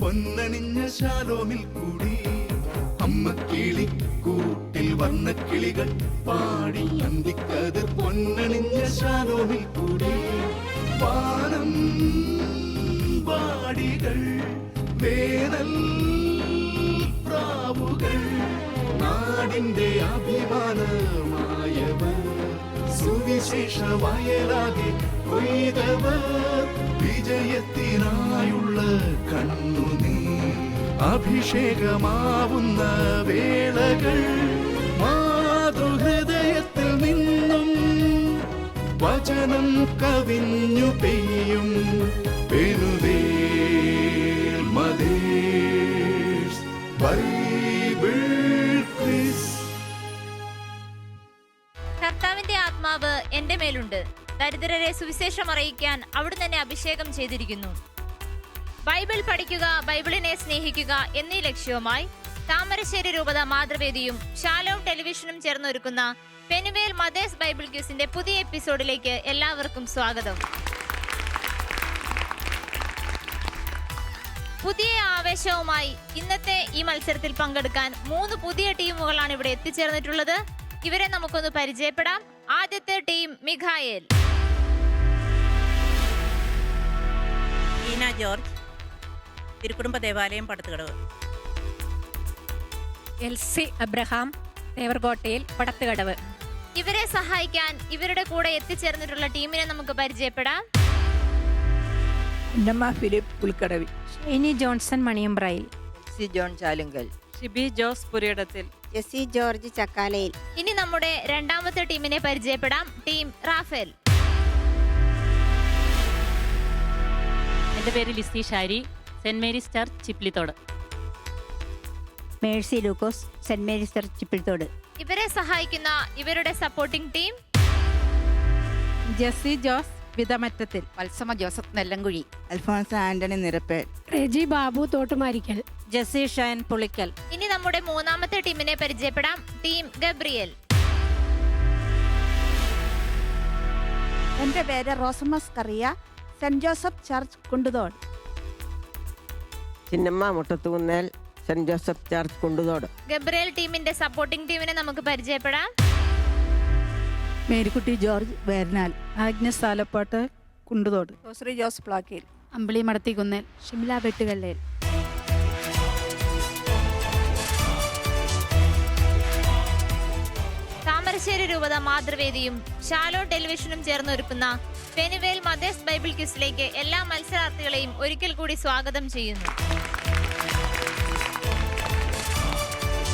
പൊന്നണിഞ്ഞ ശാലോമിൽ കൂടി അമ്മ കിളി കൂട്ടിൽ വർണ്ണ കിളികൾ പാടി അന്തിക്കതിർ പൊന്നണിഞ്ഞ ശാലോമിൽ കൂടി വാനം വാടികൾ വേനൽ പ്രാവുകൾ നാടിന്റെ അഭിമാനമായവർ സുവിശേഷ വയലാകെ കൊയ്തവർ വിജയത്തിനായുള്ള കണ്ണുനീർ അഭിഷേകമാവുന്ന വേളകൾ മാതൃഹൃദയത്തിൽ നിന്നും വചനം കവിഞ്ഞു പെയ്യും പെരുവേൽ മദേഴ്സ് ബൈബിൾ ക്വിസ്. കർത്താവിന്റെ ആത്മാവ് എന്റെ മേലുണ്ട്, ദരിദ്രരെ സുവിശേഷം അറിയിക്കാൻ അവിടുന്ന് എന്നെ അഭിഷേകം ചെയ്തിരിക്കുന്നു. ബൈബിൾ പഠിക്കുക, ബൈബിളിനെ സ്നേഹിക്കുക എന്നീ ലക്ഷ്യവുമായി താമരശ്ശേരി രൂപത മാതൃവേദിയും ഷാലോം ടെലിവിഷനും ചേർന്നൊരുക്കുന്ന പെനുവേൽ മദേഴ്സ് ബൈബിൾ ക്യൂസിന്റെ പുതിയ എപ്പിസോഡിലേക്ക് എല്ലാവർക്കും സ്വാഗതം. പുതിയ ആവേശവുമായി ഇന്നത്തെ ഈ മത്സരത്തിൽ പങ്കെടുക്കാൻ 3 പുതിയ ടീമുകളാണ് ഇവിടെ എത്തിച്ചേർന്നിട്ടുള്ളത്. ഇവരെ നമുക്കൊന്ന് പരിചയപ്പെടാം. ആദ്യത്തെ ടീം മിഖായേൽ. ഈന ജോർജ്, തിരുക്കുടുംബ ദേവാലയം, പടത്തുകടവ്. എൽസി അബ്രഹാം, തേവർകോട്ടയിൽ, പടത്തുകടവ്. ഇവരെ സഹായിക്കാൻ ഇവരുടെ കൂടെ എത്തിച്ചേർന്നിട്ടുള്ള ടീമിനെ നമുക്ക് പരിചയപ്പെടാം. ഫിലിപ്പ് പുൽക്കടവി, ഷൈനി ജോൺസൺ മണിയമ്പ്രയിൽ, സി ജോൺ ചാലുങ്കൽ, ഷിബി ജോസ് പുരയിടത്തിൽ, ജെസി ജോർജ് ചക്കാലയിൽ. ഇനി നമ്മുടെ രണ്ടാമത്തെ ടീമിനെ പരിചയപ്പെടാം. ടീം റാഫേൽ. എൻ്റെ പേര് Lissy Shari, Saint Mary's church Chiplithode. Mercy Lukose, Saint Mary's church Chippilthode. ഇവരെ സഹായിക്കുന്ന ഇവരുടെ സപ്പോർട്ടിംഗ് ടീം. ജെസി ജോസ് വിധമറ്റത്തിൽ, വത്സമ ജോസഫ് നെല്ലങ്കുഴി, അൽഫോൺസ് ആന്റണി നിരപ്പേൽ, റെജി ബാബു തോട്ടുമാരിക്കൽ, ജെസി ഷൈൻ പുളിക്കൽ. ഇനി നമ്മുടെ മൂന്നാമത്തെ ടീമിനെ പരിചയപ്പെടാം. Team Gabriel. എൻ്റെ പേര് റോസമസ് കറിയ, saint Joseph church Kunduthode. Chinnamma Muttathukunnel, saint Joseph church Kunduthode. Gabriel ടീമിന്റെ സപ്പോർട്ടിംഗ് ടീമിനെ നമുക്ക് പരിചയപ്പെടാം. മേരിക്കുട്ടി ജോർജ് വേരനാൽ, ആഗ്നസ് ആലപ്പാട്ട് കുണ്ടുതോട്, ശ്രീ ജോസ് പ്ലാക്കിൽ, അമ്പിളി മടത്തിക്കുന്നേൽ, ഷിംല വെട്ടുകല്ലേൽ. താമരശ്ശേരി രൂപത മാതൃവേദിയും ഷാലോം ടെലിവിഷനും ചേർന്നൊരുക്കുന്ന പെനുവേൽ മദേഴ്സ് ബൈബിൾ ക്യൂസിലേക്ക് എല്ലാ മത്സരാർത്ഥികളെയും ഒരിക്കൽ കൂടി സ്വാഗതം ചെയ്യുന്നു.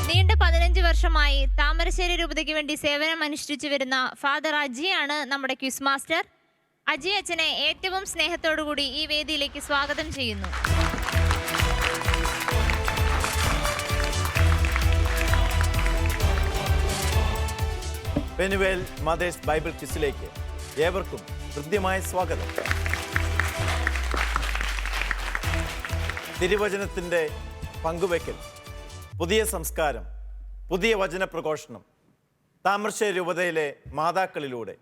നീണ്ട 15 വർഷമായി താമരശ്ശേരി രൂപതയ്ക്ക് വേണ്ടി സേവനം അനുഷ്ഠിച്ചു വരുന്ന ഫാദർ അജിയാണ് നമ്മുടെ ക്യൂസ് മാസ്റ്റർ. അജി അച്ഛനെ ഏറ്റവും സ്നേഹത്തോടുകൂടി ഈ വേദിയിലേക്ക് സ്വാഗതം ചെയ്യുന്നു. പെനുവേൽ മദേഴ്സ് ബൈബിൾ ക്വിസിലേക്ക് ഏവർക്കും ഹൃദ്യമായ സ്വാഗതം. തിരുവചനത്തിൻ്റെ പങ്കുവയ്ക്കൽ, പുതിയ സംസ്കാരം, പുതിയ വചന പ്രഘോഷണം താമരശ്ശേരി രൂപതയിലെ മാതാക്കളിലൂടെ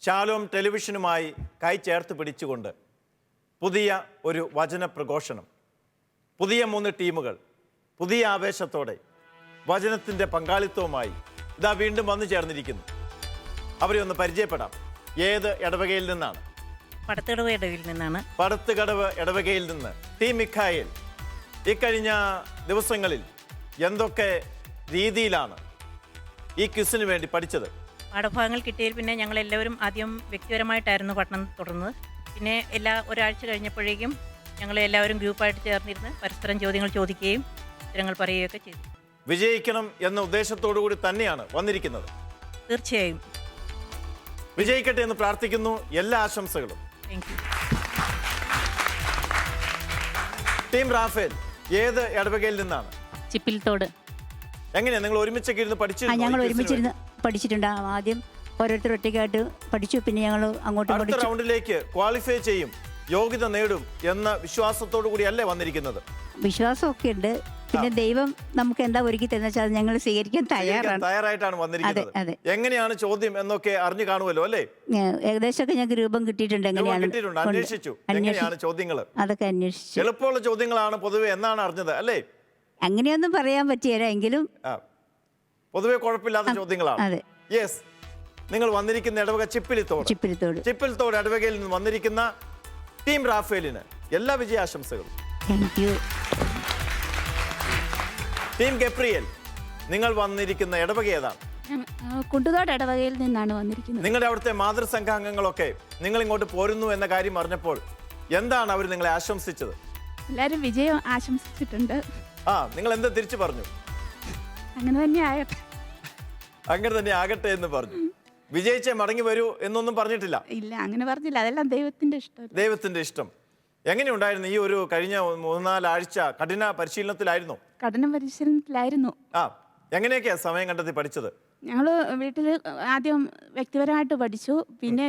ഷാലോം ടെലിവിഷനുമായി കൈചേർത്ത് പിടിച്ചുകൊണ്ട് പുതിയ ഒരു വചന പ്രഘോഷണം, പുതിയ 3 ടീമുകൾ പുതിയ ആവേശത്തോടെ വചനത്തിൻ്റെ പങ്കാളിത്തവുമായി ഇതാ വീണ്ടും വന്നു ചേർന്നിരിക്കുന്നു. അവരെ ഒന്ന് പരിചയപ്പെടാം. ഏത് ഇടവകയിൽ നിന്നാണ്? പടത്തുകടവ് ഇടവിൽ നിന്നാണ്. പടത്തുകടവ് ഇടവകയിൽ നിന്ന് ടീം മിഖായേൽ. ഇക്കഴിഞ്ഞ ദിവസങ്ങളിൽ എന്തൊക്കെ രീതിയിലാണ് ഈ ക്വിസിന് വേണ്ടി പഠിച്ചത്? പാഠഭാഗങ്ങൾ കിട്ടിയതിൽ പിന്നെ ഞങ്ങളെല്ലാവരും ആദ്യം വ്യക്തിപരമായിട്ടായിരുന്നു പഠനം തുടർന്നത്. പിന്നെ ഒരാഴ്ച കഴിഞ്ഞപ്പോഴേക്കും ഞങ്ങളെല്ലാവരും ഗ്രൂപ്പായിട്ട് ചേർന്നിരുന്ന് പരസ്പരം ചോദ്യങ്ങൾ ചോദിക്കുകയും ഉത്തരങ്ങൾ പറയുകയൊക്കെ ചെയ്തു. വിജയിക്കണം എന്ന ഉദ്ദേശത്തോടു കൂടി തന്നെയാണ് വന്നിരിക്കുന്നത്. തീർച്ചയായും വിജയിക്കട്ടെ എന്ന് പ്രാർത്ഥിക്കുന്നു. എല്ലാ ആശംസകളും. Thank you. ടീം റാഫേൽ ഏത് ഇടവകയിൽ നിന്നാണ്? ചിപ്പിലിത്തോട്. എങ്ങനെയാ നിങ്ങൾ ഒരുമിച്ചൊക്കെ ഇരുന്ന് ഞങ്ങൾ ഒരുമിച്ചിരുന്ന് പഠിച്ചിരുന്നു? പഠിച്ചിട്ടുണ്ട്. ആദ്യം ഓരോരുത്തർ ഒറ്റയ്ക്കായിട്ട് പഠിച്ചു, പിന്നെ ഞങ്ങൾ അങ്ങോട്ടും അടുത്ത റൗണ്ടിലേക്ക് ക്വാളിഫൈ ചെയ്യും, യോഗ്യത നേടും എന്ന വിശ്വാസത്തോടു കൂടിയല്ലേ വന്നിരിക്കുന്നത്? വിശ്വാസമൊക്കെ ഉണ്ട്. പിന്നെ ദൈവം നമുക്ക് എന്താ ഒരുക്കി തരുന്ന വെച്ചാൽ അത് ഞങ്ങൾ സ്വീകരിക്കാൻ തയ്യാറാണ്. തയ്യാറായിട്ടാണ് വന്നിരിക്കുന്നത്. അതെ. എങ്ങനെയാണ് ചോദ്യം എന്നൊക്കെ അറിഞ്ഞു കാണുമല്ലോ അല്ലേ? ഏകദേശമൊക്കെ ഞങ്ങൾക്ക് രൂപം കിട്ടിയിട്ടുണ്ട്. കിട്ടിയിട്ടുണ്ട്. അന്വേഷിച്ചു എങ്ങനെയാണ് ചോദ്യങ്ങൾ? അതൊക്കെ അന്വേഷിച്ചു. എളുപ്പമുള്ള ചോദ്യങ്ങളാണ് പൊതുവെ എന്നാണ് അറിഞ്ഞത് അല്ലേ? അങ്ങനെയൊന്നും പറയാൻ പറ്റിയല്ല, എങ്കിലും പൊതുവെ കുഴപ്പമില്ലാത്ത ചോദ്യങ്ങളാണ്. അതെ. യെസ്, നിങ്ങൾ വന്നിരിക്കുന്ന ഇടവക ചിപ്പിലിത്തോട് ഇടവകയിൽ നിന്ന് വന്നിരിക്കുന്ന ടീം റാഫേലിന് എല്ലാ വിജയാശംസകളും. Thank you. ടീം ഗബ്രിയേൽ, നിങ്ങൾ വന്നിരിക്കുന്ന ഇടവക ഏതാണ്? കുണ്ടുതോട് ഇടവകയിൽ നിന്നാണ് വന്നിരിക്കുന്നത്. നിങ്ങളുടെ അവിടുത്തെ മാതൃസംഘാംഗങ്ങളൊക്കെ നിങ്ങൾ ഇങ്ങോട്ട് പോരുന്നു എന്ന കാര്യം അറിഞ്ഞപ്പോൾ എന്താണ് അവർ നിങ്ങളെ ആശംസിച്ചത്? എല്ലാവരും വിജയം ആശംസിച്ചിട്ടുണ്ട്. നിങ്ങൾ എന്താ തിരിച്ചു പറഞ്ഞു? അങ്ങനെ തന്നെ ആകട്ടെ. അങ്ങനെ തന്നെ ആകട്ടെ എന്ന് പറഞ്ഞു. വിജയിച്ചേ മടങ്ങി വരൂ എന്നൊന്നും പറഞ്ഞിട്ടില്ല. ഇല്ല, അങ്ങനെ പറഞ്ഞില്ല. അതെല്ലാം ദൈവത്തിന്റെ ഇഷ്ടം. ദൈവത്തിന്റെ ഇഷ്ടം. എങ്ങനെയുണ്ടായിരുന്നു ഈ ഒരു കഴിഞ്ഞ 3-4 ആഴ്ച? കഠിന പരിശീലനത്തിലായിരുന്നു? കഠിന പരിശീലനത്തിലായിരുന്നു. എങ്ങനെയൊക്കെയാ സമയം കണ്ടെത്തി പഠിച്ചത്? ഞങ്ങൾ വീട്ടിൽ ആദ്യം വ്യക്തിപരമായിട്ട് പഠിച്ചു, പിന്നെ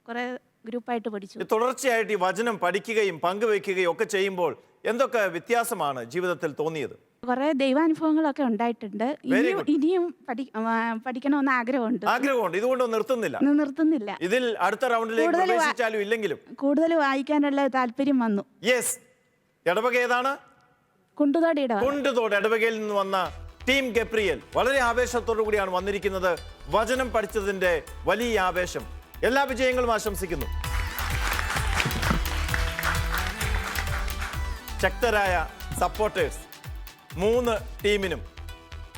കുറെ ഗ്രൂപ്പായിട്ട് പഠിച്ചു. തുടർച്ചയായിട്ട് ഈ വചനം പഠിക്കുകയും പങ്കുവെക്കുകയും ഒക്കെ ചെയ്യുമ്പോൾ എന്തൊക്കെ വ്യത്യാസമാണ് ജീവിതത്തിൽ തോന്നിയത്? കുറെ ദൈവാനുഭവങ്ങളൊക്കെ ഉണ്ടായിട്ടുണ്ട്. ഇനിയും പഠിക്കണമെന്ന് ആഗ്രഹമുണ്ട്. ഇതുകൊണ്ട് നിർത്തുന്നില്ല. ഇതിൽ അടുത്ത റൗണ്ടിലേക്ക് പ്രവേശിച്ചാലും ഇല്ലെങ്കിലും കൂടുതൽ വായിക്കാനുള്ള താല്പര്യം വന്നു. യെസ്. ഇടവക ഏതാണ്? കുണ്ടുതോട് ഇടവകയിൽ നിന്ന് വന്ന ടീം ഗബ്രിയേൽ വളരെ ആവേശത്തോടു കൂടിയാണ് വന്നിരിക്കുന്നത്. വചനം പഠിച്ചതിന്റെ വലിയ ആവേശം. എല്ലാ വിജയങ്ങളും ആശംസിക്കുന്നു. ശക്തരായ സപ്പോർട്ടേഴ്സ് 3 ടീമിനും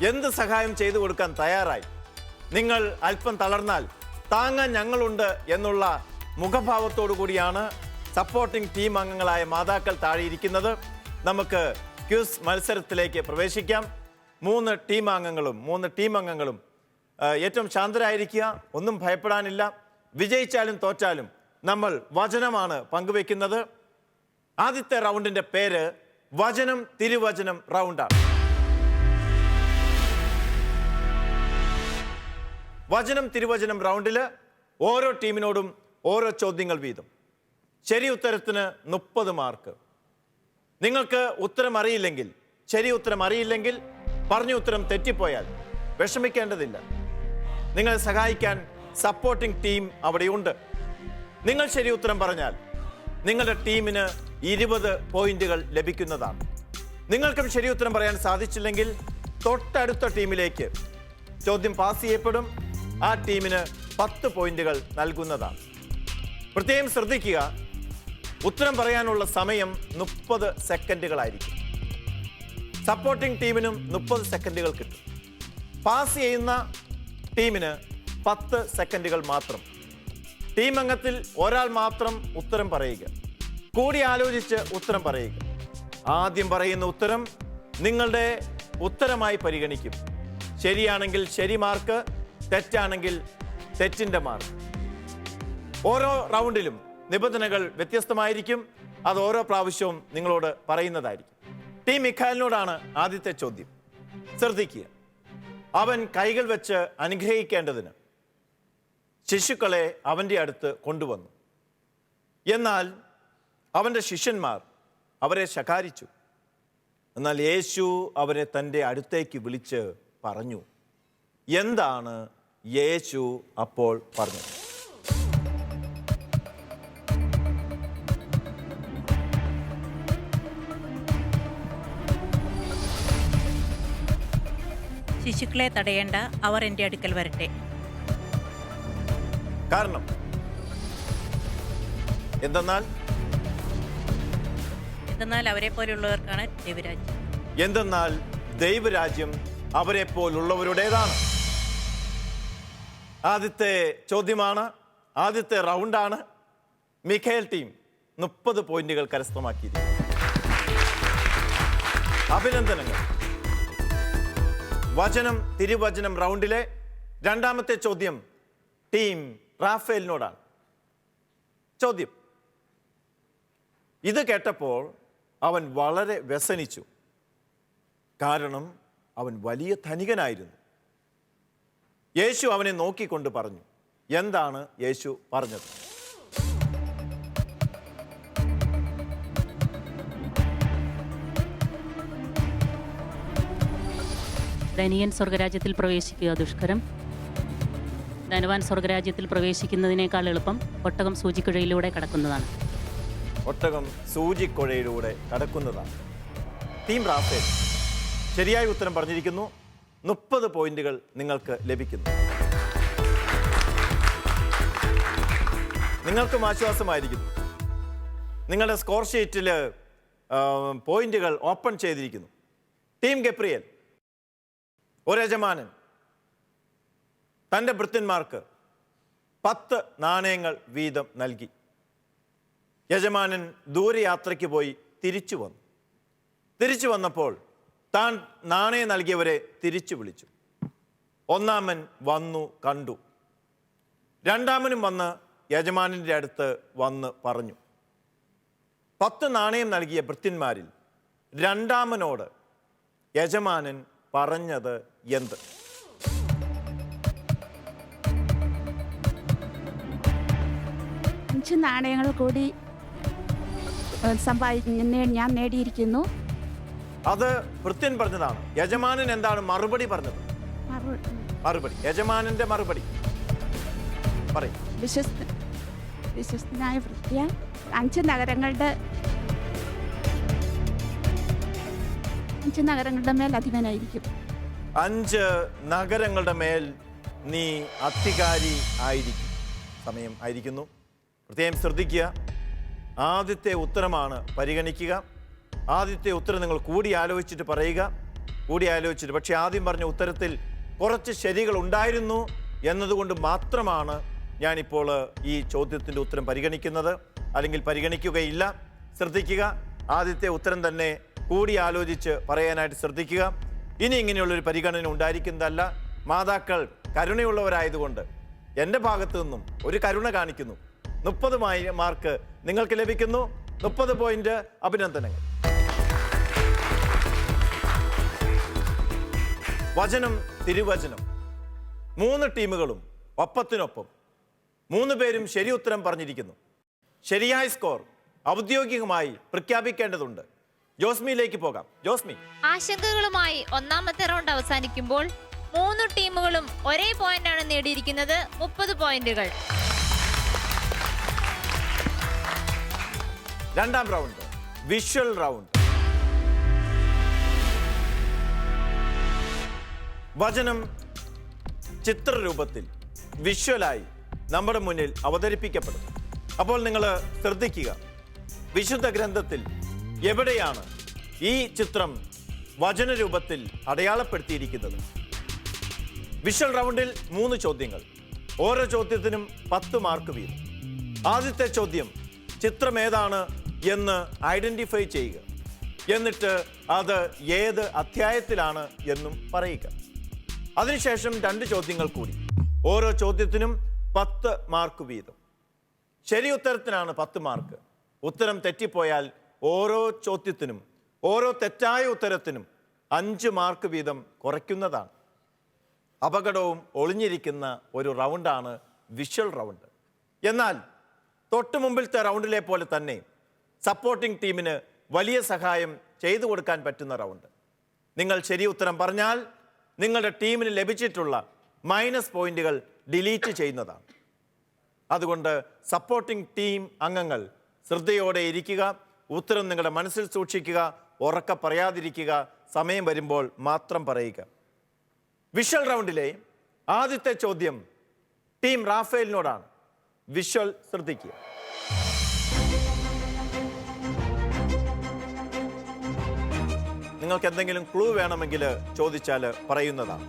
എന്ത് സഹായം ചെയ്തു കൊടുക്കാൻ തയ്യാറായി. നിങ്ങൾ അല്പം തളർന്നാൽ താങ്ങാൻ ഞങ്ങളുണ്ട് എന്നുള്ള മുഖഭാവത്തോടു കൂടിയാണ് സപ്പോർട്ടിംഗ് ടീം അംഗങ്ങളായ മാതാക്കൾ താഴെയിരിക്കുന്നത്. നമുക്ക് ക്യൂസ് മത്സരത്തിലേക്ക് പ്രവേശിക്കാം. 3 ടീം അംഗങ്ങളും ഏറ്റവും ശാന്തരായിരിക്കുക. ഒന്നും ഭയപ്പെടാനില്ല. വിജയിച്ചാലും തോറ്റാലും നമ്മൾ വചനമാണ് പങ്കുവെക്കുന്നത്. ആദ്യത്തെ റൗണ്ടിന്റെ പേര് വചനം തിരുവചനം റൗണ്ടാണ്. വചനം തിരുവചനം റൗണ്ടിൽ ഓരോ ടീമിനോടും ഓരോ ചോദ്യങ്ങൾ വീതം. ശരി ഉത്തരത്തിന് 30 മാർക്ക്. നിങ്ങൾക്ക് ഉത്തരം അറിയില്ലെങ്കിൽ പറഞ്ഞ ഉത്തരം തെറ്റിപ്പോയാൽ വിഷമിക്കേണ്ടതില്ല. നിങ്ങളെ സഹായിക്കാൻ സപ്പോർട്ടിംഗ് ടീം അവിടെയുണ്ട്. നിങ്ങൾ ശരി ഉത്തരം പറഞ്ഞാൽ നിങ്ങളുടെ ടീമിന് 20 പോയിന്റുകൾ ലഭിക്കുന്നതാണ്. നിങ്ങൾക്കും ശരി ഉത്തരം പറയാൻ സാധിച്ചില്ലെങ്കിൽ തൊട്ടടുത്ത ടീമിലേക്ക് ചോദ്യം പാസ് ചെയ്യപ്പെടും. ആ ടീമിന് 10 പോയിന്റുകൾ നൽകുന്നതാണ്. പ്രത്യേകം ശ്രദ്ധിക്കുക, ഉത്തരം പറയാനുള്ള സമയം 30 സെക്കൻഡുകളായിരിക്കും. സപ്പോർട്ടിംഗ് ടീമിനും 30 സെക്കൻഡുകൾ കിട്ടും. പാസ് ചെയ്യുന്ന ടീമിന് 10 സെക്കൻഡുകൾ മാത്രം. ടീം അംഗത്തിൽ ഒരാൾ മാത്രം ഉത്തരം പറയുക. കൂടി ആലോചിച്ച് ഉത്തരം പറയുക. ആദ്യം പറയുന്ന ഉത്തരം നിങ്ങളുടെ ഉത്തരമായി പരിഗണിക്കും. ശരിയാണെങ്കിൽ ശരി മാർക്ക്, തെറ്റാണെങ്കിൽ തെറ്റിന്റെ മാർക്ക്. ഓരോ റൗണ്ടിലും നിബന്ധനകൾ വ്യത്യസ്തമായിരിക്കും. അത് ഓരോ പ്രാവശ്യവും നിങ്ങളോട് പറയുന്നതായിരിക്കും. ടീം മിഖായലിനോടാണ് ആദ്യത്തെ ചോദ്യം. ശ്രദ്ധിക്കുക. അവൻ കൈകൾ വെച്ച് അനുഗ്രഹിക്കേണ്ടതിന് ശിശുക്കളെ അവൻ്റെ അടുത്ത് കൊണ്ടുവന്നു. എന്നാൽ അവൻ്റെ ശിഷ്യന്മാർ അവരെ ശകാരിച്ചു. എന്നാൽ യേശു അവരെ തൻ്റെ അടുത്തേക്ക് വിളിച്ച് പറഞ്ഞു. എന്താണ് യേശു അപ്പോൾ പറഞ്ഞത്? ശിശുക്കളെ തടയേണ്ട, അവർ എൻ്റെ അടുക്കൽ വരട്ടെ. കാരണം എന്തെന്നാൽ അവരെ പോലുള്ളവർക്കാണ് ദൈവരാജ്യം. എന്തെന്നാൽ ദൈവരാജ്യം അവരെ പോലുള്ളവരുടേതാണ്. ആദ്യത്തെ ചോദ്യമാണ്, ആദ്യത്തെ റൗണ്ടാണ്. മിഖായേൽ ടീം 30 പോയിന്റുകൾ കരസ്ഥമാക്കിയിരിക്കുന്നു. അഭിനന്ദനങ്ങൾ. വചനം തിരുവചനം റൗണ്ടിലെ രണ്ടാമത്തെ ചോദ്യം ടീം റാഫേലിനോടാണ്. ചോദ്യം: ഇത് കേട്ടപ്പോൾ അവൻ വളരെ വ്യസനിച്ചു. കാരണം അവൻ വലിയ ധനികനായിരുന്നു. യേശു അവനെ നോക്കിക്കൊണ്ട് പറഞ്ഞു. എന്താണ് യേശു പറഞ്ഞത്? ധനികൻ സ്വർഗരാജ്യത്തിൽ പ്രവേശിക്കുക ദുഷ്കരം, ധനവാൻ സ്വർഗരാജ്യത്തിൽ പ്രവേശിക്കുന്നതിനേക്കാൾ എളുപ്പം ഒട്ടകം സൂചിക്കുഴയിലൂടെ കടക്കുന്നതാണ്. ഒട്ടകം സൂചിക്കുഴയിലൂടെ കടക്കുന്നതാണ്. ടീം റാഫേൽ ശരിയായ ഉത്തരം പറഞ്ഞിരിക്കുന്നു. 30 പോയിന്റുകൾ നിങ്ങൾക്ക് ലഭിക്കുന്നു. നിങ്ങൾക്കും ആശ്വാസമായിരിക്കുന്നു. നിങ്ങളുടെ സ്കോർ ഷീറ്റിൽ പോയിന്റുകൾ ഓപ്പൺ ചെയ്തിരിക്കുന്നു. ടീം ഗബ്രിയേൽ, ഒരു യജമാനൻ തൻ്റെ ഭൃത്യന്മാർക്ക് 10 നാണയങ്ങൾ വീതം നൽകി. യജമാനൻ ദൂരയാത്രയ്ക്ക് പോയി തിരിച്ചു വന്നപ്പോൾ താൻ നാണയം നൽകിയവരെ തിരിച്ചു വിളിച്ചു. ഒന്നാമൻ വന്നു കണ്ടു. രണ്ടാമനും വന്ന് യജമാനൻ്റെ അടുത്ത് വന്ന് പറഞ്ഞു. 10 നാണയം നൽകിയ ഭൃത്യന്മാരിൽ രണ്ടാമനോട് യജമാനൻ പറഞ്ഞത് എന്ത്? അഞ്ച് നാണയങ്ങൾ കൂടി ഞാൻ നേടിയിരിക്കുന്നു. അത് ഭൃത്യൻ പറഞ്ഞതാണ്. യജമാനൻ എന്താണ് മറുപടി പറഞ്ഞത്? മറുപടി യജമാനന്റെ മറുപടി പറയും. വിശ്വസ്തനായ ഭൃത്യ 5 നഗരങ്ങളുടെ മേൽ അധിപനായിരിക്കും. 5 നഗരങ്ങളുടെ മേൽ നീ അധികാരി ആയിരിക്കും. സമയം ആയിരിക്കുന്നു. പ്രത്യേകം ശ്രദ്ധിക്കുക. ആദ്യത്തെ ഉത്തരമാണ് പരിഗണിക്കുക. ആദ്യത്തെ ഉത്തരം നിങ്ങൾ കൂടി ആലോചിച്ചിട്ട് പറയുക. പക്ഷേ ആദ്യം പറഞ്ഞ ഉത്തരത്തിൽ കുറച്ച് ശരികൾ ഉണ്ടായിരുന്നു എന്നതുകൊണ്ട് മാത്രമാണ് ഞാനിപ്പോൾ ഈ ചോദ്യത്തിൻ്റെ ഉത്തരം പരിഗണിക്കുന്നത്, അല്ലെങ്കിൽ പരിഗണിക്കുകയില്ല. ശ്രദ്ധിക്കുക, ആദ്യത്തെ ഉത്തരം തന്നെ കൂടി ആലോചിച്ച് പറയാനായിട്ട് ശ്രദ്ധിക്കുക. ഇനി ഇങ്ങനെയുള്ളൊരു പരിഗണന ഉണ്ടായിരിക്കുന്നതല്ല. മാതാക്കൾ കരുണയുള്ളവരായതുകൊണ്ട് എൻ്റെ ഭാഗത്തു നിന്നും ഒരു കരുണ കാണിക്കുന്നു. 30 മാർക്ക് നിങ്ങൾക്ക് ലഭിക്കുന്നു. 30 പോയിന്റ്. അഭിനന്ദനങ്ങൾ. വചനം തിരുവചനം. 3 ടീമുകളും ഒപ്പത്തിനൊപ്പം 3 പേരും ശരി ഉത്തരം പറഞ്ഞിരിക്കുന്നു. ശരിയായ സ്കോർ ഔദ്യോഗികമായി പ്രഖ്യാപിക്കേണ്ടതുണ്ട്. ജോസ്മിയിലേക്ക് പോകാം. ജോസ്മി, ആശങ്കകളുമായി ഒന്നാമത്തെ റൗണ്ട് അവസാനിക്കുമ്പോൾ 3 ടീമുകളും ഒരേ പോയിന്റാണ് നേടിയിരിക്കുന്നത്, 30 പോയിന്റുകൾ. രണ്ടാം റൗണ്ട് വിഷ്വൽ റൗണ്ട്. വചനം ചിത്രരൂപത്തിൽ വിഷ്വലായി നമ്മുടെ മുന്നിൽ അവതരിപ്പിക്കപ്പെടും. അപ്പോൾ നിങ്ങൾ ശ്രദ്ധിക്കുക, വിശുദ്ധ ഗ്രന്ഥത്തിൽ എവിടെയാണ് ഈ ചിത്രം വചനരൂപത്തിൽ അടയാളപ്പെടുത്തിയിരിക്കുന്നത്? വിഷ്വൽ റൗണ്ടിൽ 3 ചോദ്യങ്ങൾ, ഓരോ ചോദ്യത്തിനും 10 മാർക്ക് വീതം. ആദ്യത്തെ ചോദ്യം ചിത്രം ഏതാണ് എന്ന് ഐഡന്റിഫൈ ചെയ്യുക, എന്നിട്ട് അത് ഏത് അധ്യായത്തിലാണ് എന്നും പറയുക. അതിനുശേഷം 2 ചോദ്യങ്ങൾ കൂടി, ഓരോ ചോദ്യത്തിനും 10 മാർക്ക് വീതം. ശരി ഉത്തരത്തിനാണ് 10 മാർക്ക്. ഉത്തരം തെറ്റിപ്പോയാൽ ഓരോ ചോദ്യത്തിനും ഓരോ തെറ്റായ ഉത്തരത്തിനും 5 മാർക്ക് വീതം കുറയ്ക്കുന്നതാണ്. അപകടവും ഒളിഞ്ഞിരിക്കുന്ന ഒരു റൗണ്ടാണ് വിഷ്വൽ റൗണ്ട്. എന്നാൽ തൊട്ടു മുമ്പിലത്തെ റൗണ്ടിലെ പോലെ തന്നെ സപ്പോർട്ടിംഗ് ടീമിന് വലിയ സഹായം ചെയ്തു കൊടുക്കാൻ പറ്റുന്ന റൗണ്ട്. നിങ്ങൾ ശരി ഉത്തരം പറഞ്ഞാൽ നിങ്ങളുടെ ടീമിന് ലഭിച്ചിട്ടുള്ള മൈനസ് പോയിന്റുകൾ ഡിലീറ്റ് ചെയ്യുന്നതാണ്. അതുകൊണ്ട് സപ്പോർട്ടിംഗ് ടീം അംഗങ്ങൾ ശ്രദ്ധയോടെ ഇരിക്കുക, ഉത്തരം നിങ്ങളുടെ മനസ്സിൽ സൂക്ഷിക്കുക, ഉറക്കെ പറയാതിരിക്കുക, സമയം വരുമ്പോൾ മാത്രം പറയുക. വിഷ്വൽ റൗണ്ടിലെ ആദ്യത്തെ ചോദ്യം ടീം റാഫേലിനോടാണ്. വിഷ്വൽ ശ്രദ്ധിക്കുക. നിങ്ങൾക്ക് എന്തെങ്കിലും ക്ലൂ വേണമെങ്കിൽ ചോദിച്ചാൽ പറയുന്നതാണ്.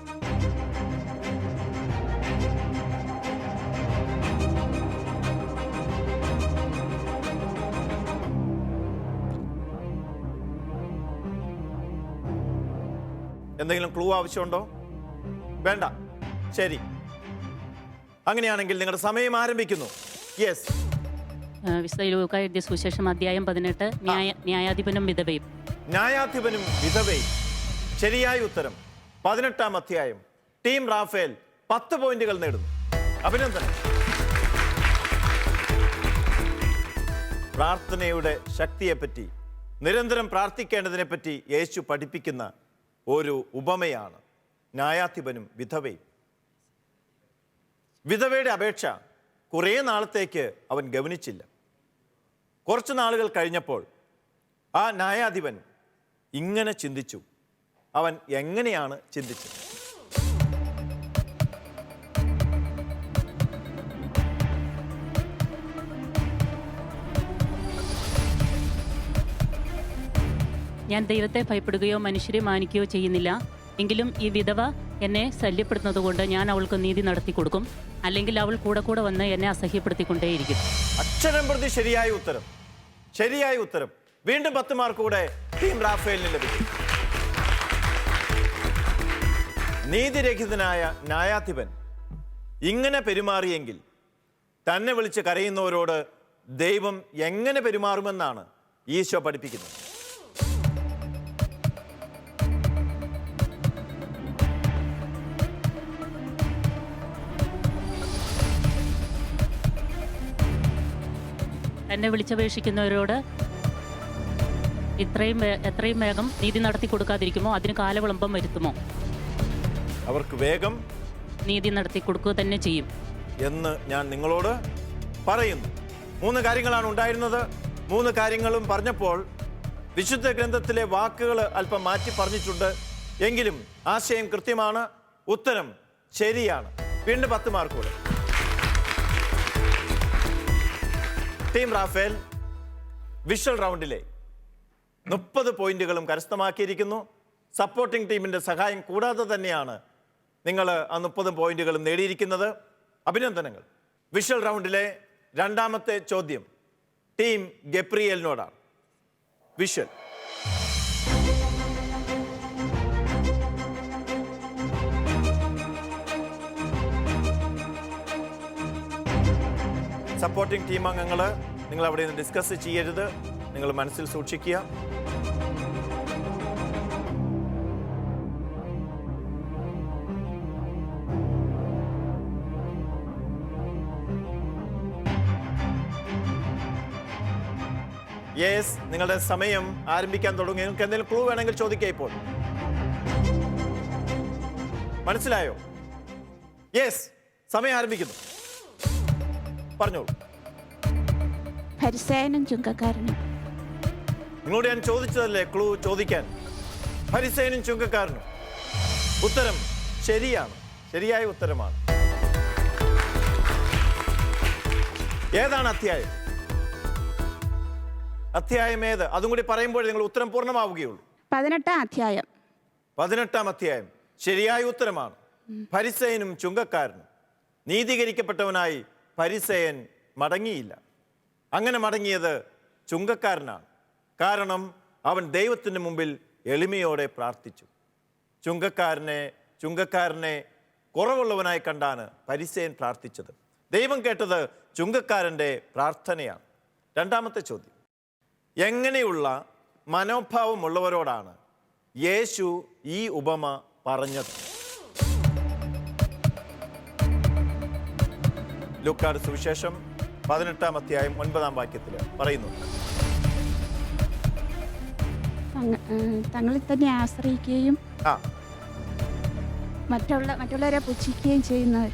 എന്തെങ്കിലും ക്ലൂ ആവശ്യമുണ്ടോ? വേണ്ട. ശരി, അങ്ങനെയാണെങ്കിൽ നിങ്ങളുടെ സമയം ആരംഭിക്കുന്നു. യെസ്. വിശുദ്ധ ലൂക്കാ എഴുതിയ സുവിശേഷം അധ്യായം 18, ന്യായാധിപനും വിധവയും. ന്യായാധിപനും വിധവയും ശരിയായ ഉത്തരം. 18-ാം അധ്യായം. ടീം റാഫേൽ 10 പോയിന്റുകൾ നേടുന്നു. അഭിനന്ദനം. പ്രാർത്ഥനയുടെ ശക്തിയെപ്പറ്റി, നിരന്തരം പ്രാർത്ഥിക്കേണ്ടതിനെപ്പറ്റി യേശു പഠിപ്പിക്കുന്ന ഒരു ഉപമയാണ് ന്യായാധിപനും വിധവയും. വിധവയുടെ അപേക്ഷ കുറേ നാളത്തേക്ക് അവൻ ഗവനിച്ചില്ല. കുറച്ച് നാളുകൾ കഴിഞ്ഞപ്പോൾ ആ ന്യായാധിപൻ ഇങ്ങനെ ചിന്തിച്ചു. അവൻ എങ്ങനെയാണ് ചിന്തിച്ചത്? ഞാൻ ദൈവത്തെ ഭയപ്പെടുകയോ മനുഷ്യരെ മാനിക്കുകയോ ചെയ്യുന്നില്ല. എങ്കിലും ഈ വിധവ എന്നെ ശല്യപ്പെടുത്തുന്നതുകൊണ്ട് ഞാൻ അവൾക്ക് നീതി നടത്തി കൊടുക്കും. അല്ലെങ്കിൽ അവൾ കൂടെ കൂടെ വന്ന് എന്നെ അസഹ്യപ്പെടുത്തിക്കൊണ്ടേയിരിക്കും. അക്ഷരം പ്രതി ശരിയായ ഉത്തരം. ശരിയായ ഉത്തരം. വീണ്ടും 10 മാർക്ക് കൂടെ ടീം റാഫേലിന് ലഭിക്കും. നീതിരഹിതനായ ന്യായാധിപൻ ഇങ്ങനെ പെരുമാറിയെങ്കിൽ തന്നെ വിളിച്ച് കരയുന്നവരോട് ദൈവം എങ്ങനെ പെരുമാറുമെന്നാണ് ഈശോ പഠിപ്പിക്കുന്നത്. എന്നെ വിളിച്ചപേക്ഷിക്കുന്നവരോട് എത്രയും വേഗം നീതി നടത്തി കൊടുക്കാതിരിക്കുമോ അതിന് കാലവിളംബം വരുത്തുമോ? അവർക്ക് വേഗം നീതി നടത്തി കൊടുക്കുക തന്നെ ചെയ്യും എന്ന് ഞാൻ നിങ്ങളോട് പറയുന്നു. 3 കാര്യങ്ങളാണ് ഉണ്ടായിരുന്നത്. 3 കാര്യങ്ങളും പറഞ്ഞപ്പോൾ വിശുദ്ധ ഗ്രന്ഥത്തിലെ വാക്കുകൾ അല്പം മാറ്റി പറഞ്ഞിട്ടുണ്ട്. എങ്കിലും ആശയം കൃത്യമാണ്. ഉത്തരം ശരിയാണ്. വീണ്ടും 10 മാർക്ക് കൂടെ. ടീം റാഫേൽ വിഷ്വൽ റൗണ്ടിലെ 30 പോയിന്റുകളും കരസ്ഥമാക്കിയിരിക്കുന്നു. സപ്പോർട്ടിംഗ് ടീമിന്റെ സഹായം കൂടാതെ തന്നെയാണ് നിങ്ങൾ ആ 30 പോയിന്റുകളും നേടിയിരിക്കുന്നത്. അഭിനന്ദനങ്ങൾ. വിഷ്വൽ റൗണ്ടിലെ 2ാമത്തെ ചോദ്യം ടീം ഗബ്രിയേലിനോടാണ്. വിഷ്വൽ. സപ്പോർട്ടിംഗ് ടീം അംഗങ്ങൾ, നിങ്ങൾ അവിടെ നിന്ന് ഡിസ്കസ് ചെയ്യരുത്. നിങ്ങൾ മനസ്സിൽ സൂക്ഷിക്കുക. യെസ്, നിങ്ങളുടെ സമയം ആരംഭിക്കാൻ തുടങ്ങി. നിങ്ങൾക്ക് എന്തെങ്കിലും ക്ലൂ വേണമെങ്കിൽ ചോദിക്കുക. ഇപ്പോൾ മനസ്സിലായോ? യെസ്, സമയം ആരംഭിക്കുന്നു. പറഞ്ഞോളൂ. ഫരിസേയനും ചുങ്കക്കാരനും. നിങ്ങളോട് ഞാൻ ചോദിച്ചതല്ലേ ക്ലൂ ചോദിക്കാൻ? ഫരിസേയനും ചുങ്കക്കാരനും. ഉത്തരം ശരിയാണ്. ശരിയായ ഉത്തരമാണ്. ഏതാണ് അധ്യായം? അധ്യായം ഏത്? അതും കൂടി പറയുമ്പോൾ നിങ്ങൾ ഉത്തരം പൂർണ്ണമാവുകയുള്ളൂ. 18-ാം അധ്യായം. 18-ാം അധ്യായം. ശരിയായ ഉത്തരമാണ്. ഫരിസേയനും ചുങ്കക്കാരനും. നീതീകരിക്കപ്പെട്ടവനായി ഫരിസേയൻ മടങ്ങിയില്ല. അങ്ങനെ മടങ്ങിയത് ചുങ്കക്കാരനാണ്. കാരണം അവൻ ദൈവത്തിന് മുമ്പിൽ എളിമയോടെ പ്രാർത്ഥിച്ചു. ചുങ്കക്കാരനെ കുറവുള്ളവനായി കണ്ടാണ് ഫരിസേയൻ പ്രാർത്ഥിച്ചത്. ദൈവം കേട്ടത് ചുങ്കക്കാരൻ്റെ പ്രാർത്ഥനയാണ്. 2ാമത്തെ ചോദ്യം. എങ്ങനെയുള്ള മനോഭാവമുള്ളവരോടാണ് യേശു ഈ ഉപമ പറഞ്ഞത്? ലൂക്കായുടെ സുവിശേഷം 18-ാം അധ്യായം 9-ാം വാക്യത്തിൽ പറയുന്നു. തങ്ങളിൽ തന്നെ ആശ്രയിക്കുകയും മറ്റുള്ളവരെ പുച്ഛിക്കുകയും ചെയ്യുന്നവർ.